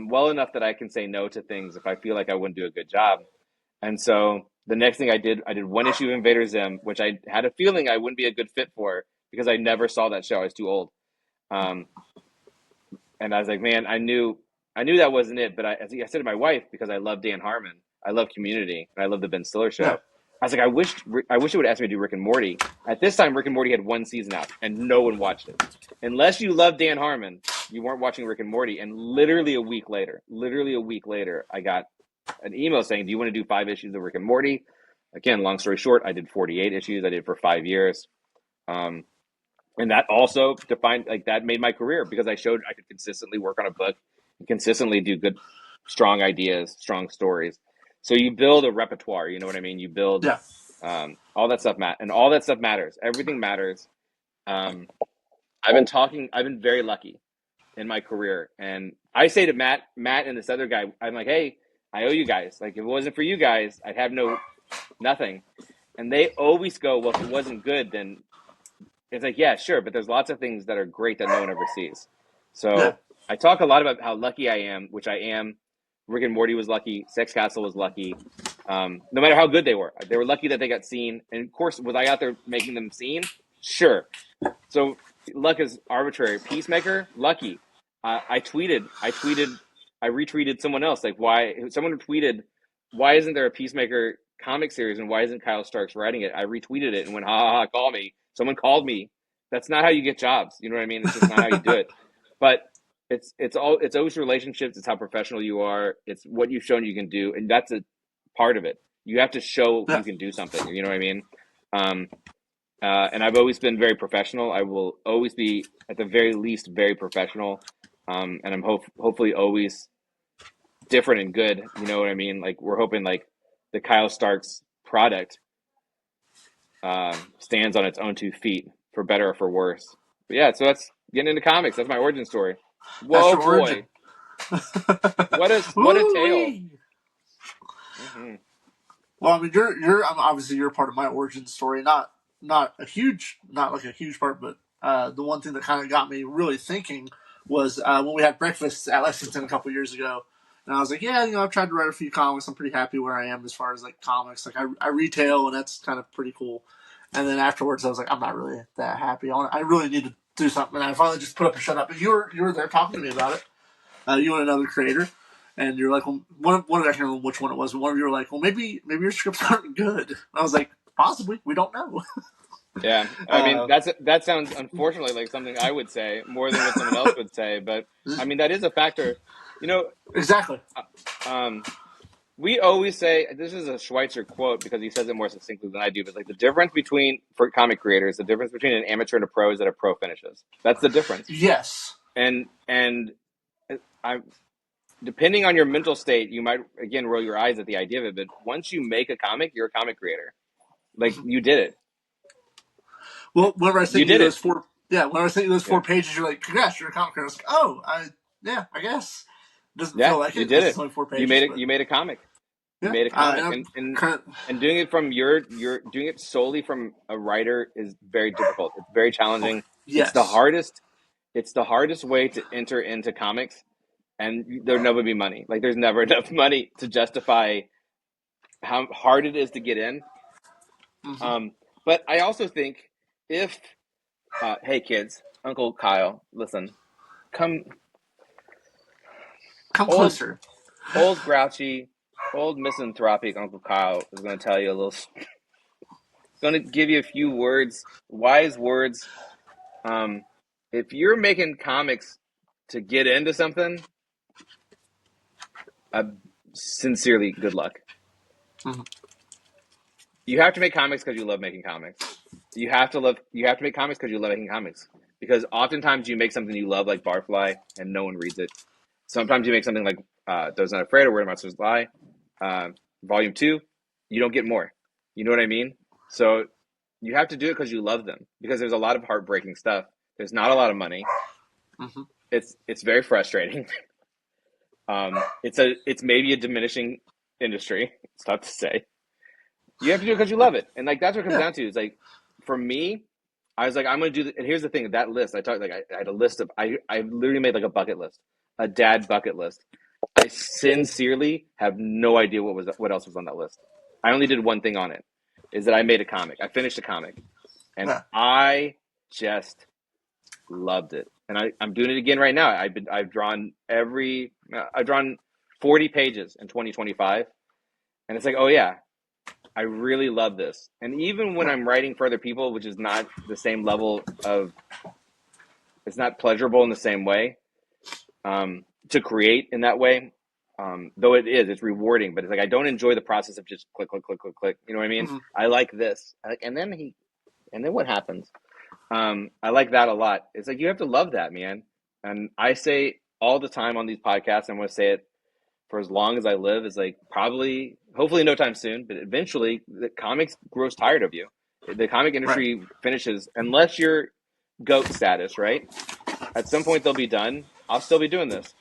Well enough that I can say no to things if I feel like I wouldn't do a good job. And so the next thing I did one issue of Invader Zim, which I had a feeling I wouldn't be a good fit for because I never saw that show. I was too old. Um, and I was like, man, I knew that wasn't it. But as I said to my wife, because I love Dan Harmon, I love Community, and I love the Ben Stiller Yeah. show. I was like, I wish it would ask me to do Rick and Morty. At this time, Rick and Morty had one season out, and no one watched it. Unless you love Dan Harmon, you weren't watching Rick and Morty. And literally a week later, I got an email saying, "Do you want to do 5 issues of Rick and Morty?" Again, long story short, I did 48 issues. I did it for 5 years. Um, and that also defined like that made my career because I showed I could consistently work on a book and consistently do good strong ideas, strong stories. So you build a repertoire, you know what I mean? You build Yeah. all that stuff and all that stuff matters. Everything matters. um, I've been very lucky in my career. And I say to Matt and this other guy, I'm like, hey, I owe you guys. Like, if it wasn't for you guys, I'd have nothing. And they always go, well, if it wasn't good, then it's like, yeah, sure, but there's lots of things that are great that no one ever sees. Yeah. So I talk a lot about how lucky I am, which I am. Rick and Morty was lucky. Sex Castle was lucky. No matter how good they were lucky that they got seen. And of course, was I out there making them seen? Sure. So luck is arbitrary. Peacemaker, lucky. I retweeted someone else. Like, why? Someone tweeted, why isn't there a Peacemaker comic series and why isn't Kyle Starks writing it? I retweeted it and went, ha ha ha, call me. Someone called me. That's not how you get jobs. You know what I mean? It's just not how you do it. But it's always relationships. It's how professional you are. It's what you've shown you can do, and that's a part of it. You have to show you can do something. You know what I mean? And I've always been very professional. I will always be, at the very least, very professional. And I'm hopefully always different and good. You know what I mean? Like, we're hoping like the Kyle Starks product stands on its own 2 feet, for better or for worse. But yeah, so that's getting into comics. That's my origin story. That's Whoa, your boy. origin. What a tale. Mm-hmm. Well, I mean, obviously you're part of my origin story. Not like a huge part, but the one thing that kind of got me really thinking was when we had breakfast at Lexington a couple years ago, and I was like, yeah, I've tried to write a few comics. I'm pretty happy where I am as far as like comics. Like I retail, and that's kind of pretty cool. And then afterwards, I was like, I'm not really that happy. I really need to do something. And I finally just put up a shut up. But you were there talking to me about it. You and another creator. And you're like, well, one I can't remember which one it was, but one of you were like, well, maybe your scripts aren't good. And I was like, possibly, we don't know. Yeah, I mean, that sounds unfortunately like something I would say more than what someone else would say, but I mean, that is a factor. You know, Exactly. We always say, this is a Schweitzer quote because he says it more succinctly than I do, but like the difference between, for comic creators, the difference between an amateur and a pro is that a pro finishes. That's the difference. Yes. And I, depending on your mental state, you might again roll your eyes at the idea of it, but once you make a comic, you're a comic creator. Like, you did it. Well, whenever I sent you those it. four, whenever I sent you those 4 pages, you're like, congrats, you're a comic creator. I was like, oh, I guess. It doesn't feel like you it. did It's it. only 4 pages. You made a comic. You Yeah. made a comic, And and doing it from your doing it solely from a writer is very difficult. It's very challenging. yes. It's the hardest. It's the hardest way to enter into comics, and there'll never be money. Like, there's never enough money to justify how hard it is to get in. Mm-hmm. But I also think if, hey kids, Uncle Kyle, listen, come closer. old grouchy, old misanthropic Uncle Kyle is going to tell you a little. Going to give you a few words, wise words. If you're making comics to get into something, sincerely, good luck. Mm-hmm. You have to make comics because you love making comics. You have to make comics because you love making comics. Because oftentimes you make something you love, like Barfly, and no one reads it. Sometimes you make something like Those Not Afraid or Where Monsters Lie, Volume 2, you don't get more. You know what I mean? So you have to do it because you love them. Because there's a lot of heartbreaking stuff. There's not a lot of money. Mm-hmm. It's very frustrating. It's maybe a diminishing industry. It's tough to say. You have to do it because you love it, and like that's what it comes down to. Is like, for me, I was like, I'm gonna do. And here's the thing: that list I talked, like I had a list of. I literally made like a bucket list, a dad bucket list. I sincerely have no idea what else was on that list. I only did one thing on it, is that I made a comic. I finished a comic, and I just loved it. And I'm doing it again right now. I've drawn 40 pages in 2025, and it's like, oh yeah, I really love this. And even when I'm writing for other people, which is not the same level of, it's not pleasurable in the same way, to create in that way, though it's rewarding, but it's like, I don't enjoy the process of just click, click, click, click, click. You know what I mean? Mm-hmm. I like this. And then what happens? I like that a lot. It's like, you have to love that, man. And I say all the time on these podcasts, I'm going to say it for as long as I live, is like, hopefully no time soon, but eventually the comics grows tired of you. The comic industry finishes, unless you're GOAT status, right? At some point they'll be done. I'll still be doing this.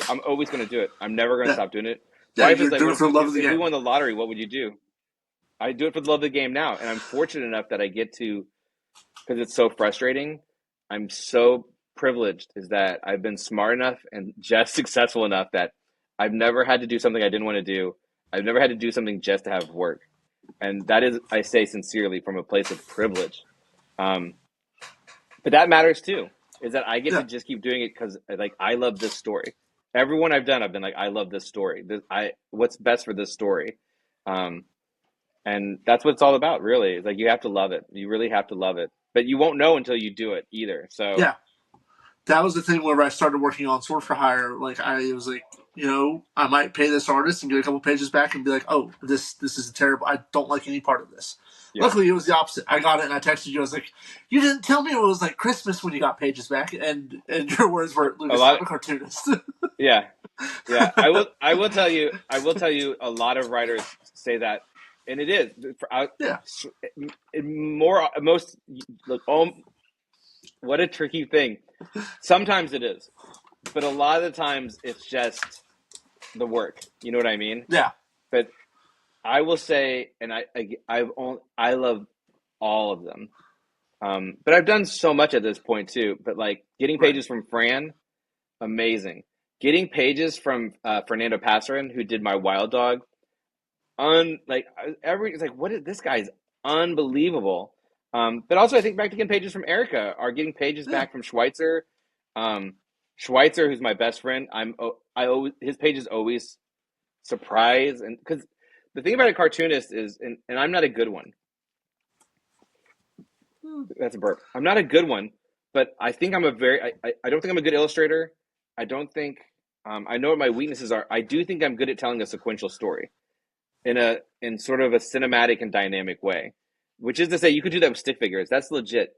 I'm always going to do it. I'm never going to Yeah, stop doing it. yeah, Wife is you're like, doing what it for the love of the if we game. won the lottery? What would you do? I do it for the love of the game now, and I'm fortunate enough that I get to, because it's so frustrating. I'm so privileged is that I've been smart enough and just successful enough that I've never had to do something I didn't want to do. I've never had to do something just to have work, and that is, I say sincerely, from a place of privilege. Um, but that matters too. Is that I get to Yeah, just keep doing it because like I love this story. Everyone I've done, I've been like, I love this story. What's best for this story, um, and that's what it's all about. Really, it's like you have to love it. You really have to love it, but you won't know until you do it either. So yeah. That was the thing where I started working on Sword for Hire. Like I was like, I might pay this artist and get a couple pages back and be like, oh, this is terrible. I don't like any part of this. yeah, Luckily, it was the opposite. I got it and I texted you. I was like, you didn't tell me it was like Christmas when you got pages back, and your words were, a Lucas, lot. I'm a cartoonist. Yeah, yeah. I will tell you. A lot of writers say that, and it is Yeah, more most. Look, what a tricky thing. Sometimes it is, but a lot of the times it's just the work. You know what I mean? yeah, But I will say, and I love all of them. But I've done so much at this point too. But like getting right. pages from Fran, amazing. Getting pages from Fernando Passerin, who did my Wild Dog, it's like what is this guy's unbelievable. But also I think back to getting pages from Erica, or getting pages Yeah, back from Schweitzer. Um, Schweitzer, who's my best friend, I always his pages always surprise, and because the thing about a cartoonist is, and I'm not a good one. That's a burp. I'm not a good one, but I think I'm a very. I don't think I'm a good illustrator. I don't think. I know what my weaknesses are. I do think I'm good at telling a sequential story in sort of a cinematic and dynamic way, which is to say, you could do that with stick figures. That's legit.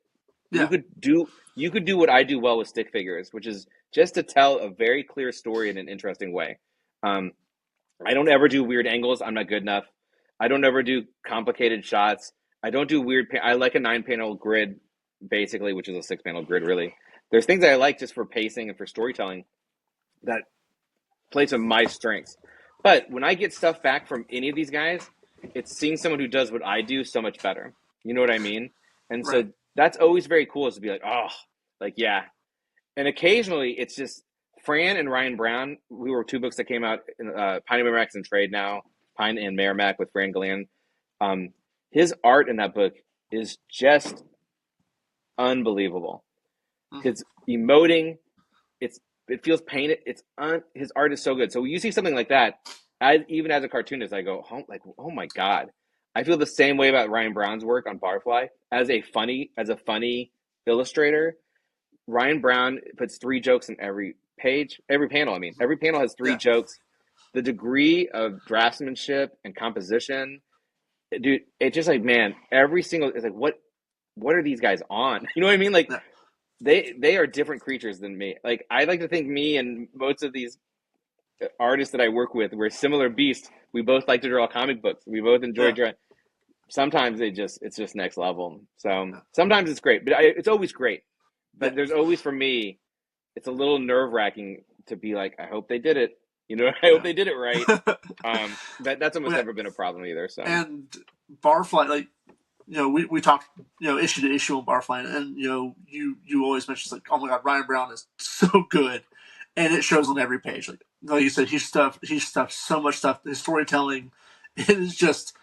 You yeah, could do you could do what I do well with stick figures, which is just to tell a very clear story in an interesting way. Um, I don't ever do weird angles. I'm not good enough. I don't ever do complicated shots. I don't do weird. I like a 9-panel grid, basically, which is a 6-panel grid. Really, there's things that I like just for pacing and for storytelling that play to my strengths. But when I get stuff back from any of these guys, it's seeing someone who does what I do so much better. You know what I mean? And so right. that's always very cool, is to be like, oh, like yeah. And occasionally it's just Fran and Ryan Brown, who were two books that came out in Pine and Merrimack's in trade now. Pine and Merrimack with Fran Gillan. Um, his art in that book is just unbelievable. Mm. His emoting, it's it feels painted. His art is so good. So when you see something like that, even as a cartoonist, I go, oh my god. I feel the same way about Ryan Brown's work on Barfly as a funny illustrator. Ryan Brown puts three jokes in every panel. I mean, every panel has three Yeah, jokes. The degree of draftsmanship and composition, dude, it's just like, man, every single, it's like, what are these guys on? You know what I mean? Like yeah, they are different creatures than me. Like I like to think me and most of these artists that I work with, we're similar beasts. We both like to draw comic books. We both enjoy yeah, drawing. Sometimes it's just next level. So yeah, sometimes it's great, but it's always great. yeah, But there's always, for me, it's a little nerve wracking to be like, I hope they did it. You know, I hope yeah. they did it right. That's almost Well, yeah. never been a problem either. So And Barfly, like we talked, issue to issue on Barfly, and you always mention like, oh my god, Ryan Brown is so good, and it shows on every page. Like you said, he's stuffed so much stuff. His storytelling, it is just,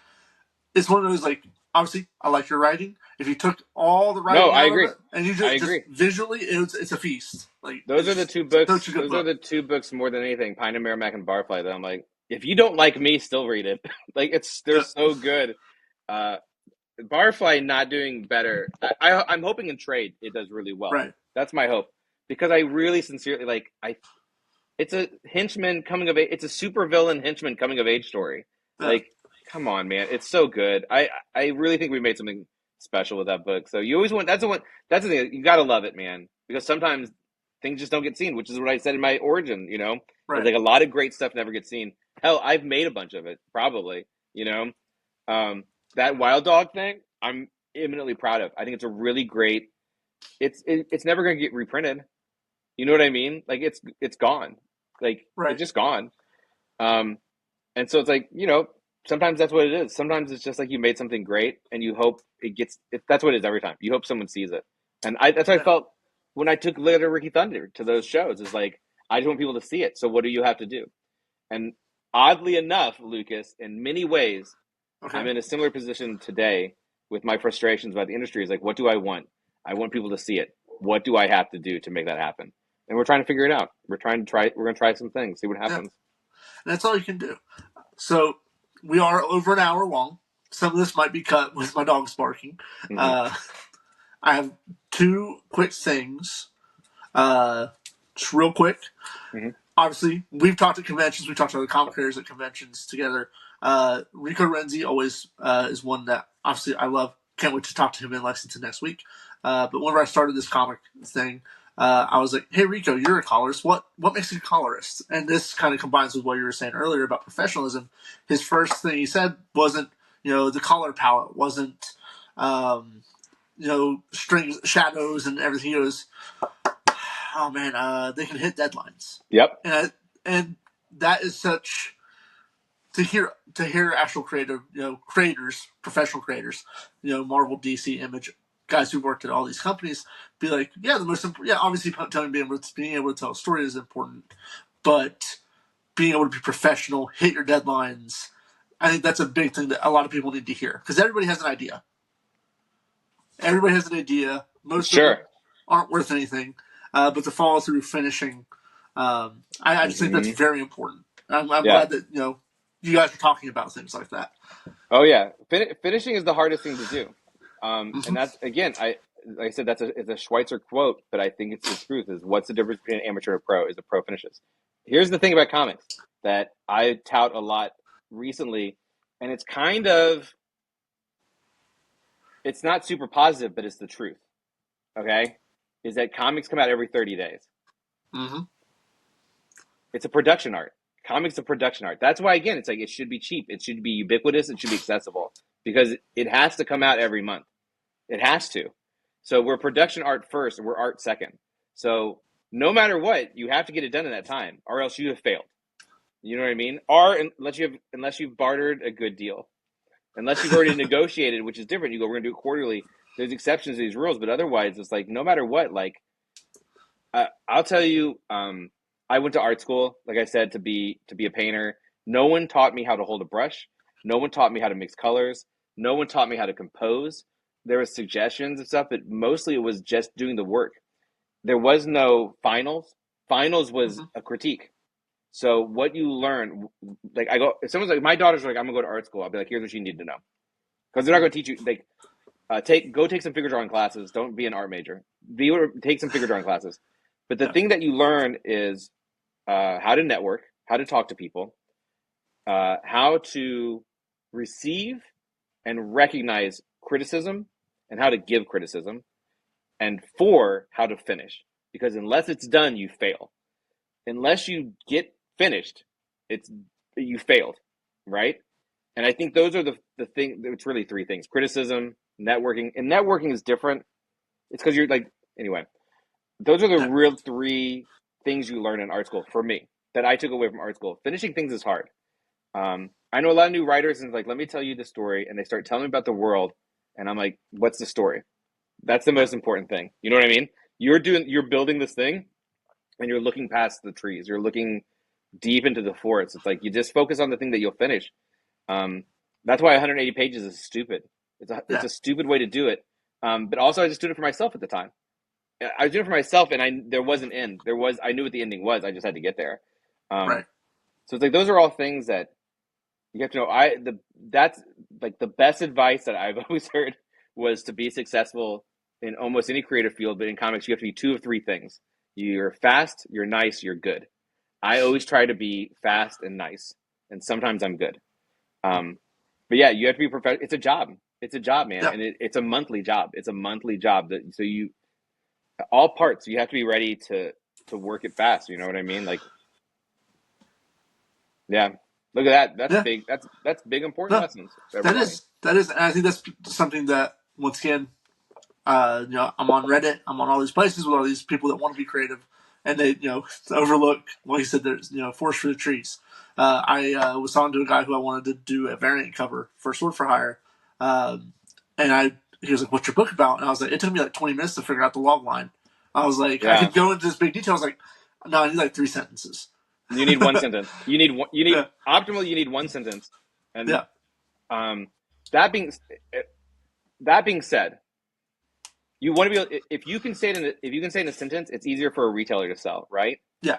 it's one of those, like, obviously I like your writing. If you took all the no, writing I out of agree. it and you I just agree. visually, it's a feast. Like Those it's are the just two such books. a good Those are book. the two books more than anything. Pine and Merrimack and Barfly. That I'm like, if you don't like me, still read it. Like they're Yeah, so good. Uh, Barfly not doing better. I'm hoping in trade it does really well. right. That's my hope, because I really sincerely like it's a henchman coming of age. It's a super villain henchman coming of age story. Yeah, Like, come on, man, it's so good. I really think we made something special with that book. So you always want, that's the thing, you gotta love it, man, because sometimes things just don't get seen, which is what I said in my origin. It's right. like a lot of great stuff never gets seen. Hell, I've made a bunch of it, probably. You know, um, that Wild Dog thing, I'm eminently proud of. I think it's a really great. It's never going to get reprinted. You know what I mean? Like it's gone. Like it's Right. just gone. Um, and so it's like, sometimes that's what it is. Sometimes it's just like you made something great and you hope that's what it is every time. You hope someone sees it. And that's how I Yeah. felt when I took Later Ricky Thunder to those shows. Is like, I just want people to see it. So what do you have to do? And oddly enough, Lucas, in many ways, I'm Okay. in a similar position today with my frustrations about the industry. Is like, what do I want? I want people to see it. What do I have to do to make that happen? And we're trying to figure it out. We're going to try some things, see what Yeah. happens. And that's all you can do. So we are over an hour long. Some of this might be cut with my dogs barking. Hmm. Uh, I have two quick things. Just real quick. Hmm. Obviously, we've talked at conventions. We've talked to other comic creators at conventions together. Rico Renzi always is one that obviously I love. Can't wait to talk to him in Lexington next week. But whenever I started this comic thing, I was like, "Hey Rico, you're a colorist. What makes you a colorist?" And this kind of combines with what you were saying earlier about professionalism. His first thing he said wasn't, the color palette wasn't, strings, shadows, and everything. He goes, "Oh man, they can hit deadlines." Yep. And that is such to hear actual creators, professional creators, Marvel, DC, Image, guys who worked at all these companies, be like, yeah, obviously being able to tell a story is important, but being able to be professional, hit your deadlines, I think that's a big thing that a lot of people need to hear because everybody has an idea. Everybody has an idea. Most of them Sure. aren't worth anything, but the follow through finishing, I just think that's Hmm. very important. I'm Yeah. glad that you guys are talking about things like that. Oh yeah. Finishing is the hardest thing to do. And Mm-hmm. that's again, like I said, it's a Schweitzer quote, but I think it's the truth. Is what's the difference between an amateur and a pro? Is a pro finishes. Here's the thing about comics that I tout a lot recently, and it's not super positive, but it's the truth. Okay, is that comics come out every 30 days. Mm-hmm. It's a production art. Comics are production art. That's why again, it's like it should be cheap. It should be ubiquitous. It should be accessible because it has to come out every month. It has to. So we're production art first, and we're art second. So no matter what, you have to get it done in that time, or else you have failed. You know what I mean? Or unless you've bartered a good deal, unless you've already negotiated, which is different. You go, we're gonna do it quarterly. There's exceptions to these rules, but otherwise, it's like no matter what. Like I'll tell you, I went to art school, like I said, to be a painter. No one taught me how to hold a brush. No one taught me how to mix colors. No one taught me how to compose. There was suggestions and stuff, but mostly it was just doing the work. There was no finals. Finals was Mm-hmm. a critique. So what you learn, like if someone's like, my daughter's like, I'm gonna go to art school. I'll be like, here's what you need to know, because they're not gonna teach you. Like, take some figure drawing classes. Don't be an art major. Take some figure drawing classes. But the Yeah. thing that you learn is how to network, how to talk to people, how to receive and recognize criticism, and how to give criticism, and how to finish. Because unless it's done, you fail. Unless you get finished, it's you failed, right? And I think those are the thing. It's really three things: criticism, networking, and networking is different. It's because you're like anyway. Those are the Yeah. real three things you learn in art school for me that I took away from art school. Finishing things is hard. I know a lot of new writers and it's like, let me tell you the story, and they start telling me about the world, and I'm like, what's the story? That's the Yeah. most important thing. You know what I mean? You're building this thing, and you're looking past the trees. You're looking deep into the forest. It's like you just focus on the thing that you'll finish. Um, that's why 180 pages is stupid. It's Yeah. a stupid way to do it. But also, I just did it for myself at the time. I was doing it for myself, and there was an end. I knew what the ending was. I just had to get there. Um, Right. so it's like those are all things that you have to know. That's like the best advice that I've always heard was to be successful in almost any creative field, but in comics, you have to be two of three things. You're fast, you're nice, you're good. I always try to be fast and nice, and sometimes I'm good. Um, but yeah, you have to be professional. It's a job. It's a job, man, Yeah. and it's a monthly job. It's a monthly job so you all parts. You have to be ready to work it fast. You know what I mean? Like, yeah. Look at that. That's Yeah. big. That's big important No, lessons for that everybody. is that is, and I think that's something that once again, I'm on Reddit. I'm on all these places with all these people that want to be creative. and they overlook. Like you said, there's forest for the trees. I was talking to a guy who I wanted to do a variant cover for Sword for Hire, and he was like, "What's your book about?" And I was like, "It took me like 20 minutes to figure out the log line." I was like, "I Yeah. could go into this big detail." I was like, "No, I need like 3 sentences." You need one sentence. You need Yeah, optimally you need one sentence. And yeah, that being that being said, you want to be able, if you can say it in a sentence, it's easier for a retailer to sell, right? yeah.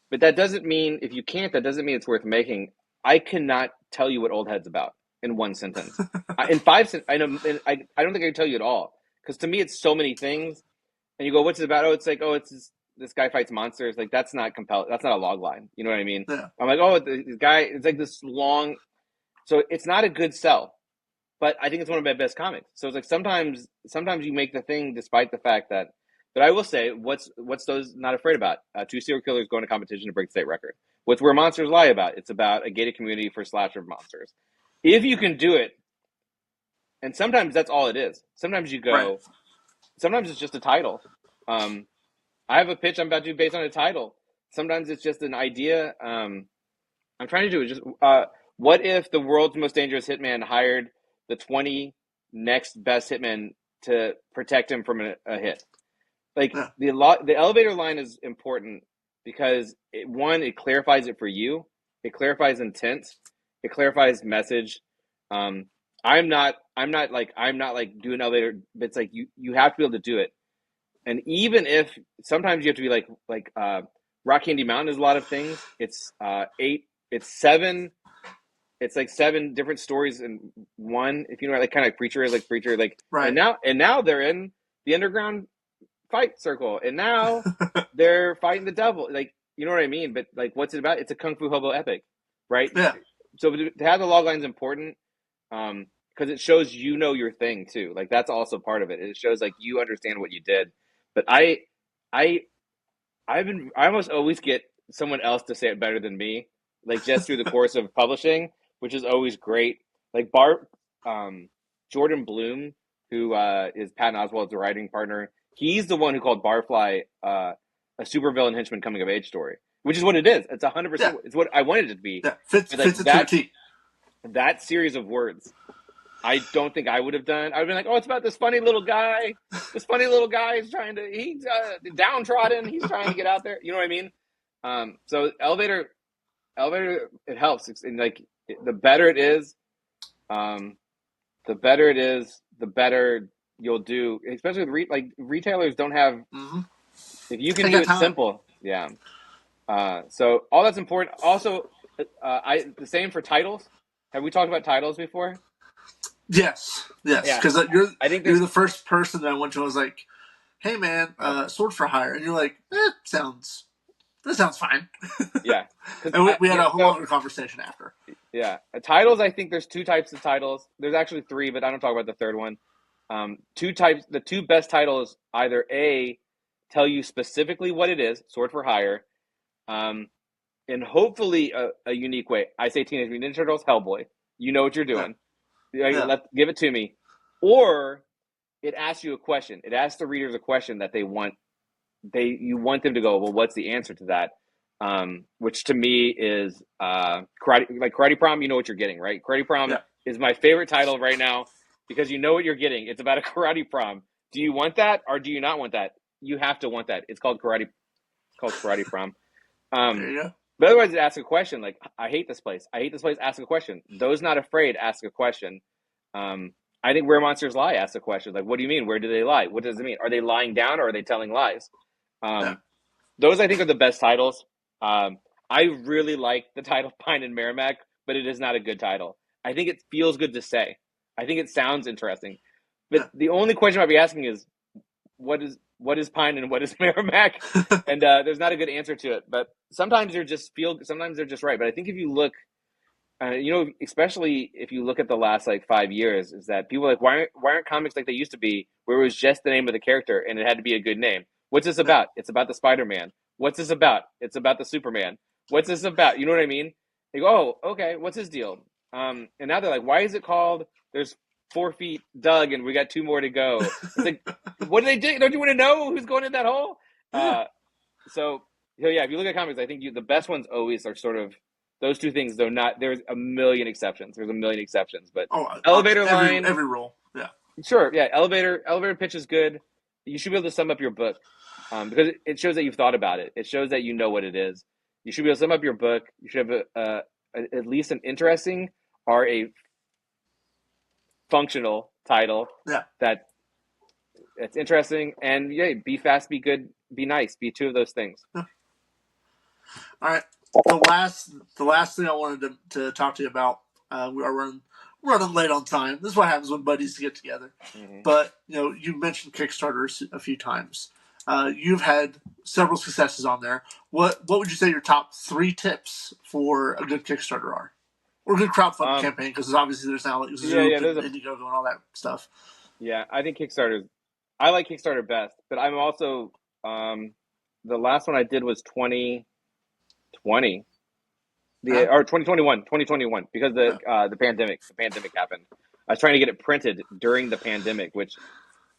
But that doesn't mean if you can't, that doesn't mean it's worth making. I cannot tell you what Old Head's about in one sentence. In 5 I know I don't think I can tell you at all because to me it's so many things. And you go, what's it about? Oh, it's like, oh, it's this guy fights monsters. Like that's not compelling. That's not a log line. You know what I mean? Yeah. I'm like, oh, this guy. It's like this long. So it's not a good sell, but I think it's one of my best comics. So it's like sometimes you make the thing despite the fact that. But I will say, what's those not afraid about? Two serial killers going to competition to break state record. What's Where Monsters Lie about? It's about a gated community for slasher monsters. If you can do it, and sometimes that's all it is. Sometimes you go. Right. Sometimes it's just a title. I have a pitch I'm about to do based on a title. Sometimes it's just an idea. I'm trying to do it just what if the world's most dangerous hitman hired the 20 next best hitmen to protect him from a hit? Like Yeah. the elevator line is important because it clarifies it for you. It clarifies intent. It clarifies message. I'm not like doing elevator, but it's like you have to be able to do it. And even if sometimes you have to be like Rock Candy Mountain is a lot of things. It's seven. It's like 7 different stories in one. If you know, like kind of like preacher, like Right. and now they're in the underground fight circle, and now they're fighting the devil. Like you know what I mean? But like, what's it about? It's a kung fu hobo epic, right? Yeah. So to have the log line is important. Because it shows your thing too. Like that's also part of it. It shows like you understand what you did. But I almost always get someone else to say it better than me, like just through the course of publishing, which is always great. Like Jordan Bloom, who is Patton Oswalt's writing partner, he's the one who called Barfly a supervillain henchman coming of age story, which is what it is. It's 100%. Yeah. It's what I wanted it to be. Yeah. Fits like it to a T. That series of words, I don't think I would have done. I would have been like, oh, it's about this funny little guy. This funny little guy is he's downtrodden. He's trying to get out there. You know what I mean? So elevator, it helps. And like the better it is, the better you'll do. Especially with retailers don't have. Mm-hmm. If you can do it simple, yeah. So all that's important. Also, the same for titles. Have we talked about titles before? Yes, because you're the first person that I went to. I was like, "Hey, man, Sword for Hire," and you're like, "That sounds fine." Yeah, and we had a whole longer conversation after. Yeah, titles. I think there's 2 types of titles. There's actually 3, but I don't talk about the third one. 2 types. The 2 best titles either A, tell you specifically what it is, Sword for Hire, in hopefully a unique way. I say Teenage Mutant Ninja Turtles, Hellboy. You know what you're doing. Yeah. Give it to me. Or it asks you a question. It asks the readers a question that you want them to go, well, what's the answer to that? Which to me is Karate Prom. You know what you're getting, right? Karate Prom is my favorite title right now because you know what you're getting. It's about a karate prom. Do you want that or do you not want that? You have to want that. It's called Karate Prom. There you go. But otherwise, it asks a question like, I hate this place. Ask a question. Those not afraid, ask a question. I think Where Monsters Lie asks a question. Like, what do you mean? Where do they lie? What does it mean? Are they lying down or are they telling lies? Those, I think, are the best titles. I really like the title Pine and Merrimack, but it is not a good title. I think it feels good to say. I think it sounds interesting. But the only question I'd be asking is, what is Pine and what is Merrimack? And there's not a good answer to it. But sometimes they're just right. But I think if you look, especially if you look at the last 5 years, is that people are like, why aren't comics like they used to be, where it was just the name of the character and it had to be a good name? What's this about? It's about the Spider-Man. What's this about? It's about the Superman. What's this about? You know what I mean? They go, oh, okay, what's his deal? And now they're like, why is it called There's 4 feet dug and we got 2 more to go? It's like, what do they do? Don't you want to know who's going in that hole? so yeah, if you look at comics, I think the best ones always are sort of those two things. Though not, there's a million exceptions. There's a million exceptions, but Oh, elevator line, every role. Yeah. sure, yeah, elevator pitch is good. You should be able to sum up your book, because it shows that you've thought about it. It shows that you know what it is. You should be able to sum up your book. You should have at least an interesting or a functional title Yeah. that it's interesting, and yeah, be fast, be good, be nice, be two of those things. All right. The last thing I wanted to talk to you about. We are running late on time. This is what happens when buddies get together. Mm-hmm. But you mentioned Kickstarters a few times. You've had several successes on there. What would you say your top 3 tips for a good Kickstarter are, or a good crowdfunding campaign? Because obviously there's now like Zoop and Indiegogo and all that stuff. Yeah, I think I like Kickstarter best, but I'm also the last one I did was 2020, or 2021, because the pandemic happened. I was trying to get it printed during the pandemic, which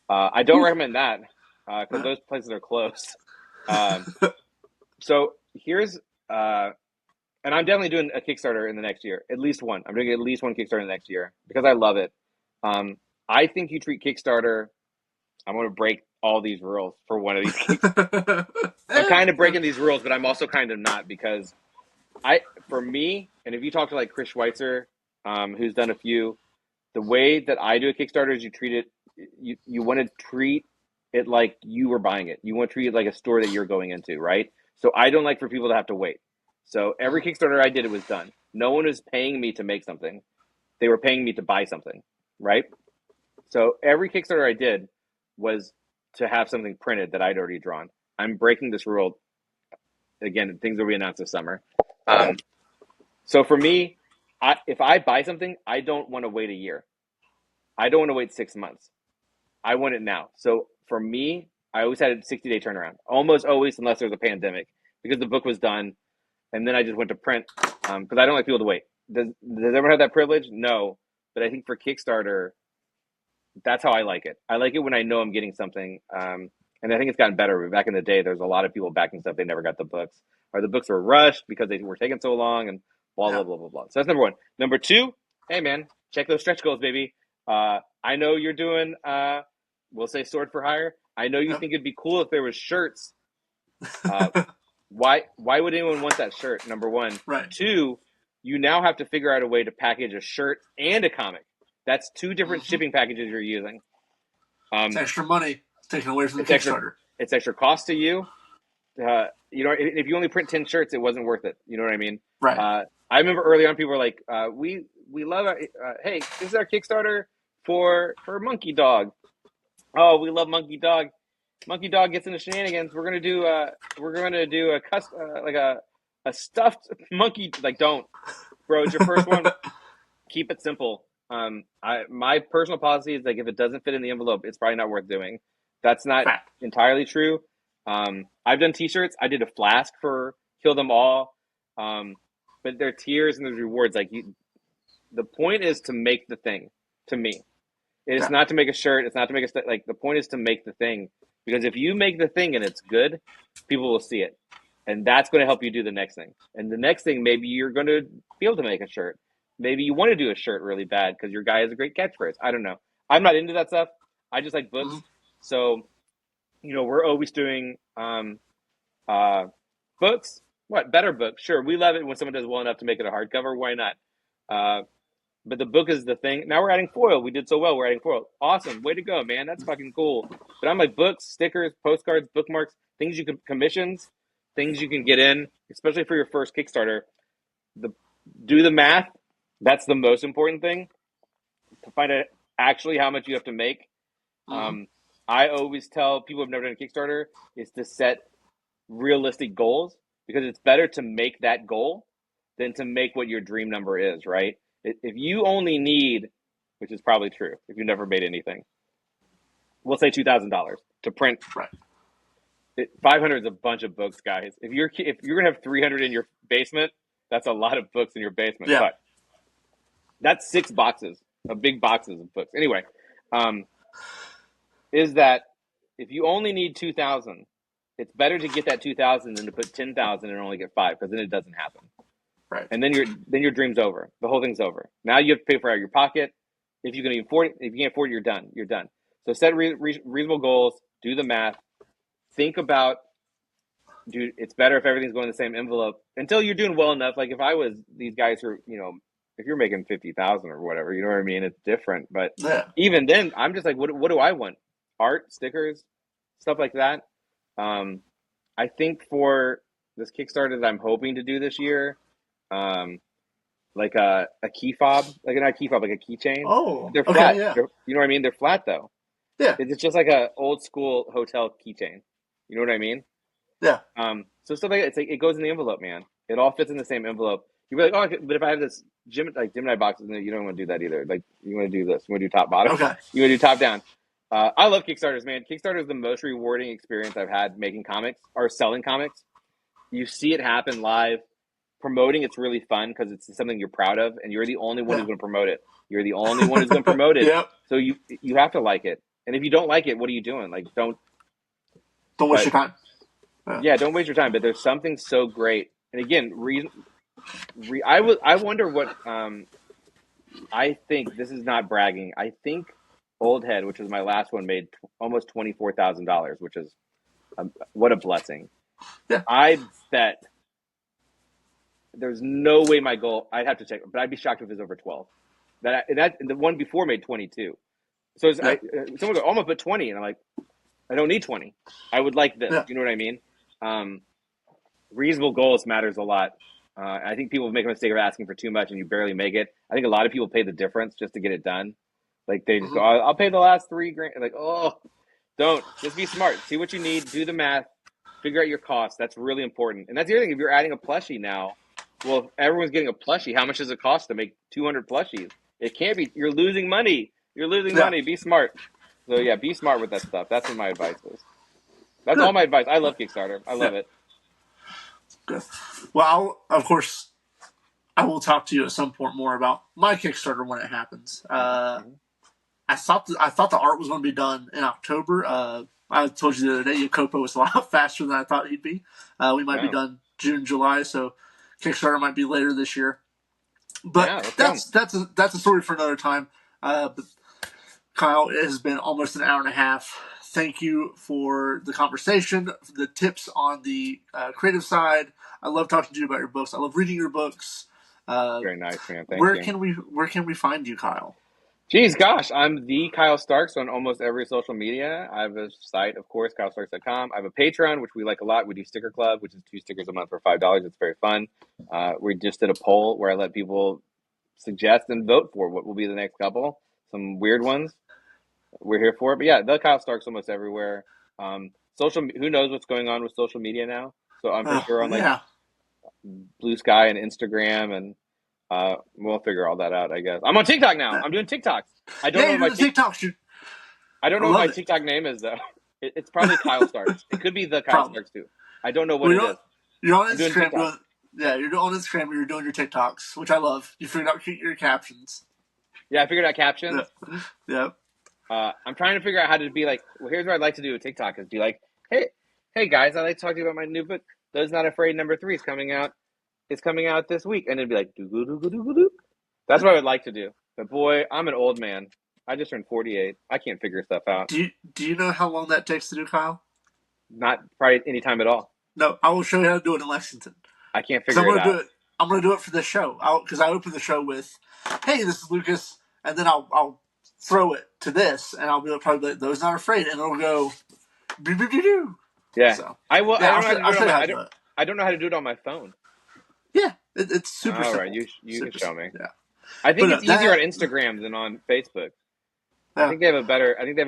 I don't recommend that because those places are closed. So here's and I'm definitely doing a Kickstarter in the next year, at least one. I'm doing at least one Kickstarter in the next year because I love it. I think you treat Kickstarter. I'm going to break all these rules for one of these Kickstarters. I'm kind of breaking these rules, but I'm also kind of not, because for me, and if you talk to like Chris Schweitzer, who's done a few, the way that I do a Kickstarter is you treat it, you want to treat it like you were buying it. You want to treat it like a store that you're going into, right? So I don't like for people to have to wait. So every Kickstarter I did, it was done. No one was paying me to make something. They were paying me to buy something, right? So every Kickstarter I did was to have something printed that I'd already drawn. I'm breaking this rule. Again, things will be announced this summer. So for me, if I buy something, I don't want to wait a year. I don't want to wait 6 months. I want it now. So for me, I always had a 60-day turnaround, almost always, unless there's a pandemic, because the book was done, and then I just went to print because I don't like people to wait. Does everyone have that privilege? No, but I think for Kickstarter, that's how I like it. I like it when I know I'm getting something, and I think it's gotten better. Back in the day, there's a lot of people backing stuff they never got the books, or the books were rushed because they were taking so long, and blah blah blah blah blah. So that's number one. Number two, hey man, check those stretch goals, baby. I know you're doing, we'll say sword for hire. I know you think it'd be cool if there was shirts. Why would anyone want that shirt? Number one. Right. Two, you now have to figure out a way to package a shirt and a comic. That's 2 different shipping packages you're using. It's extra money taken away from the Kickstarter. It's extra cost to you. If you only print 10 shirts, it wasn't worth it. You know what I mean? Right. I remember early on, people were like, we love hey, this is our Kickstarter for Monkey Dog. Oh, we love Monkey Dog. Monkey Dog gets into shenanigans. We're gonna do a stuffed monkey. Like, don't, bro. It's your first one. Keep it simple. My personal policy is like, if it doesn't fit in the envelope, it's probably not worth doing. That's not entirely true. I've done T-shirts. I did a flask for Kill Them All, but there are tiers and there's rewards. Like, the point is to make the thing. To me, it is not to make a shirt. It's not to make like, the point is to make the thing, because if you make the thing and it's good, people will see it, and that's going to help you do the next thing. And the next thing, maybe you're going to be able to make a shirt. Maybe you want to do a shirt really bad because your guy has a great catchphrase. I don't know. I'm not into that stuff. I just like books. So, we're always doing books. What? Better books. Sure. We love it when someone does well enough to make it a hardcover. Why not? But the book is the thing. Now we're adding foil. We did so well. We're adding foil. Awesome. Way to go, man. That's fucking cool. But I'm like, books, stickers, postcards, bookmarks, things you can commissions, things you can get in, especially for your first Kickstarter. Do the math. That's the most important thing, to find out actually how much you have to make. I always tell people who've never done a Kickstarter is to set realistic goals, because it's better to make that goal than to make what your dream number is, right? If you only need, which is probably true if you've never made anything, we'll say $2,000 to print. Right. 500 is a bunch of books, guys. If you're gonna have 300 in your basement, that's a lot of books in your basement. Yeah. But that's 6 boxes, big boxes of books. Anyway, is that if you only need 2,000, it's better to get that 2,000 than to put 10,000 and only get 5, because then it doesn't happen. Right. And then your dream's over. The whole thing's over. Now you have to pay for it out of your pocket. If you can afford it, if you can't afford it, you're done. You're done. So set reasonable goals. Do the math. Think about, dude. It's better if everything's going in the same envelope until you're doing well enough. Like if I was these guys who are, if you're making 50,000 or whatever, you know what I mean. It's different. But even then, I'm just like, what do I want? Art, stickers, stuff like that. I think for this Kickstarter that I'm hoping to do this year, like a key fob, like not a key fob, like a keychain. Oh, they're flat. Okay, yeah. You know what I mean? They're flat though. Yeah. It's just like a old school hotel keychain. You know what I mean? Yeah. So stuff like that, it's like it goes in the envelope, man. It all fits in the same envelope. You'd be like, oh, but if I have this Gemini boxes, you don't want to do that either. Like you want to do this. You want to do top bottom. Okay. You want to do top down. I love Kickstarters, man. Kickstarter is the most rewarding experience I've had making comics or selling comics. You see it happen live. Promoting it's really fun because it's something you're proud of, and you're the only one who's going to promote it. You're the only one who's going to promote it. Yep. So you have to like it. And if you don't like it, what are you doing? Like don't waste your time. Yeah, don't waste your time. But there's something so great. And again, I wonder what I think. This is not bragging. I think Old Head, which was my last one, made almost $24,000, which is what a blessing. Yeah. I bet there's no way my goal. I'd have to check, but I'd be shocked if it was over 12. The one before made 22. So someone go, almost put 20, and I'm like, I don't need 20. I would like this. Yeah. You know what I mean? Reasonable goals matters a lot. I think people make a mistake of asking for too much and you barely make it. I think a lot of people pay the difference just to get it done. Like they just go, I'll pay the last $3,000. Like, oh, don't. Just be smart. See what you need. Do the math. Figure out your costs. That's really important. And that's the other thing. If you're adding a plushie now, well, if everyone's getting a plushie, how much does it cost to make 200 plushies? It can't be. You're losing money. You're losing money. Be smart. So yeah, be smart with that stuff. That's what my advice is. That's all my advice. I love Kickstarter. I love it. Good. Well, of course, I will talk to you at some point more about my Kickstarter when it happens. I thought the art was going to be done in October. I told you the other day, Yacopo was a lot faster than I thought he'd be. We might be done June, July, so Kickstarter might be later this year. But that's a story for another time. But Kyle, it has been almost an hour and a half. Thank you for the conversation, for the tips on the creative side. I love talking to you about your books. I love reading your books. Very nice, man. Thank you. Where can we find you, Kyle? Geez, gosh, I'm the Kyle Starks on almost every social media. I have a site, of course, KyleStarks.com. I have a Patreon, which we like a lot. We do Sticker Club, which is 2 stickers a month for $5. It's very fun. We just did a poll where I let people suggest and vote for what will be the next couple. Some weird ones. We're here for it. But yeah, the Kyle Starks almost everywhere. Who knows what's going on with social media now? So I'm for sure on Blue Sky and Instagram, and we'll figure all that out, I guess. I'm on TikTok now. I'm doing TikToks. I don't know what my TikToks. I don't know what my TikTok name is though. It's probably Kyle Starks. It could be the Kyle Starks too. I don't know what it is. You're on Instagram. You're on Instagram. You're doing your TikToks, which I love. You figured out your captions. Yeah, I figured out captions. Yeah. I'm trying to figure out how to be like. Well, here's what I'd like to do with TikTok: is be like, hey guys, I'd like to talk to you about my new book, Those Not Afraid #3 is coming out. It's coming out this week, and it'd be like, doo-doo-doo-doo-doo-doo. That's what I would like to do. But boy, I'm an old man. I just turned 48. I can't figure stuff out. Do you know how long that takes to do, Kyle? Not probably any time at all. No, I will show you how to do it in Lexington. I can't figure it out. I'm going to do it for this show because I open the show with, "Hey, this is Lucas," and then I'll throw it to this, and I'll be probably like, "Those Not Afraid," and it'll go, "Doo-doo-doo-doo." Yeah, so, I will. Yeah, I don't know how to do it on my phone. Yeah, it's super simple. All right, you can show me. Yeah. I think it's easier on Instagram than on Facebook. Yeah. I think they have a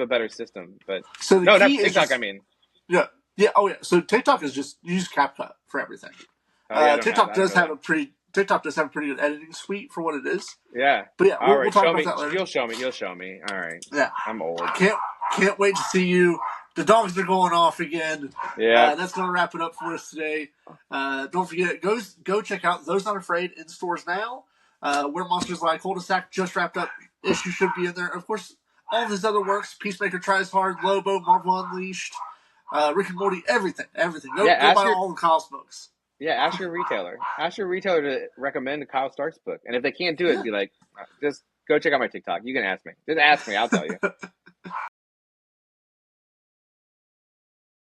better system, but not TikTok. So TikTok is just you use CapCut for everything. TikTok does have a pretty good editing suite for what it is. Yeah, but yeah, we'll talk about that later. You'll show me. All right. Yeah, I'm old. Can't wait to see you. The dogs are going off again. Yeah, that's gonna wrap it up for us today. Don't forget, go check out Those Not Afraid in stores now. Where Monsters Lie Cul-de-sac just wrapped up. Issue should be in there. Of course, all of his other works: Peacemaker Tries Hard, Lobo, Marvel Unleashed, Rick and Morty, everything, everything. Yeah, Go buy all the Kyle's books. ask your retailer. Ask your retailer to recommend a Kyle Starks book. And if they can't do it, Yeah. be like, just go check out my TikTok. You can ask me. Just ask me. I'll tell you.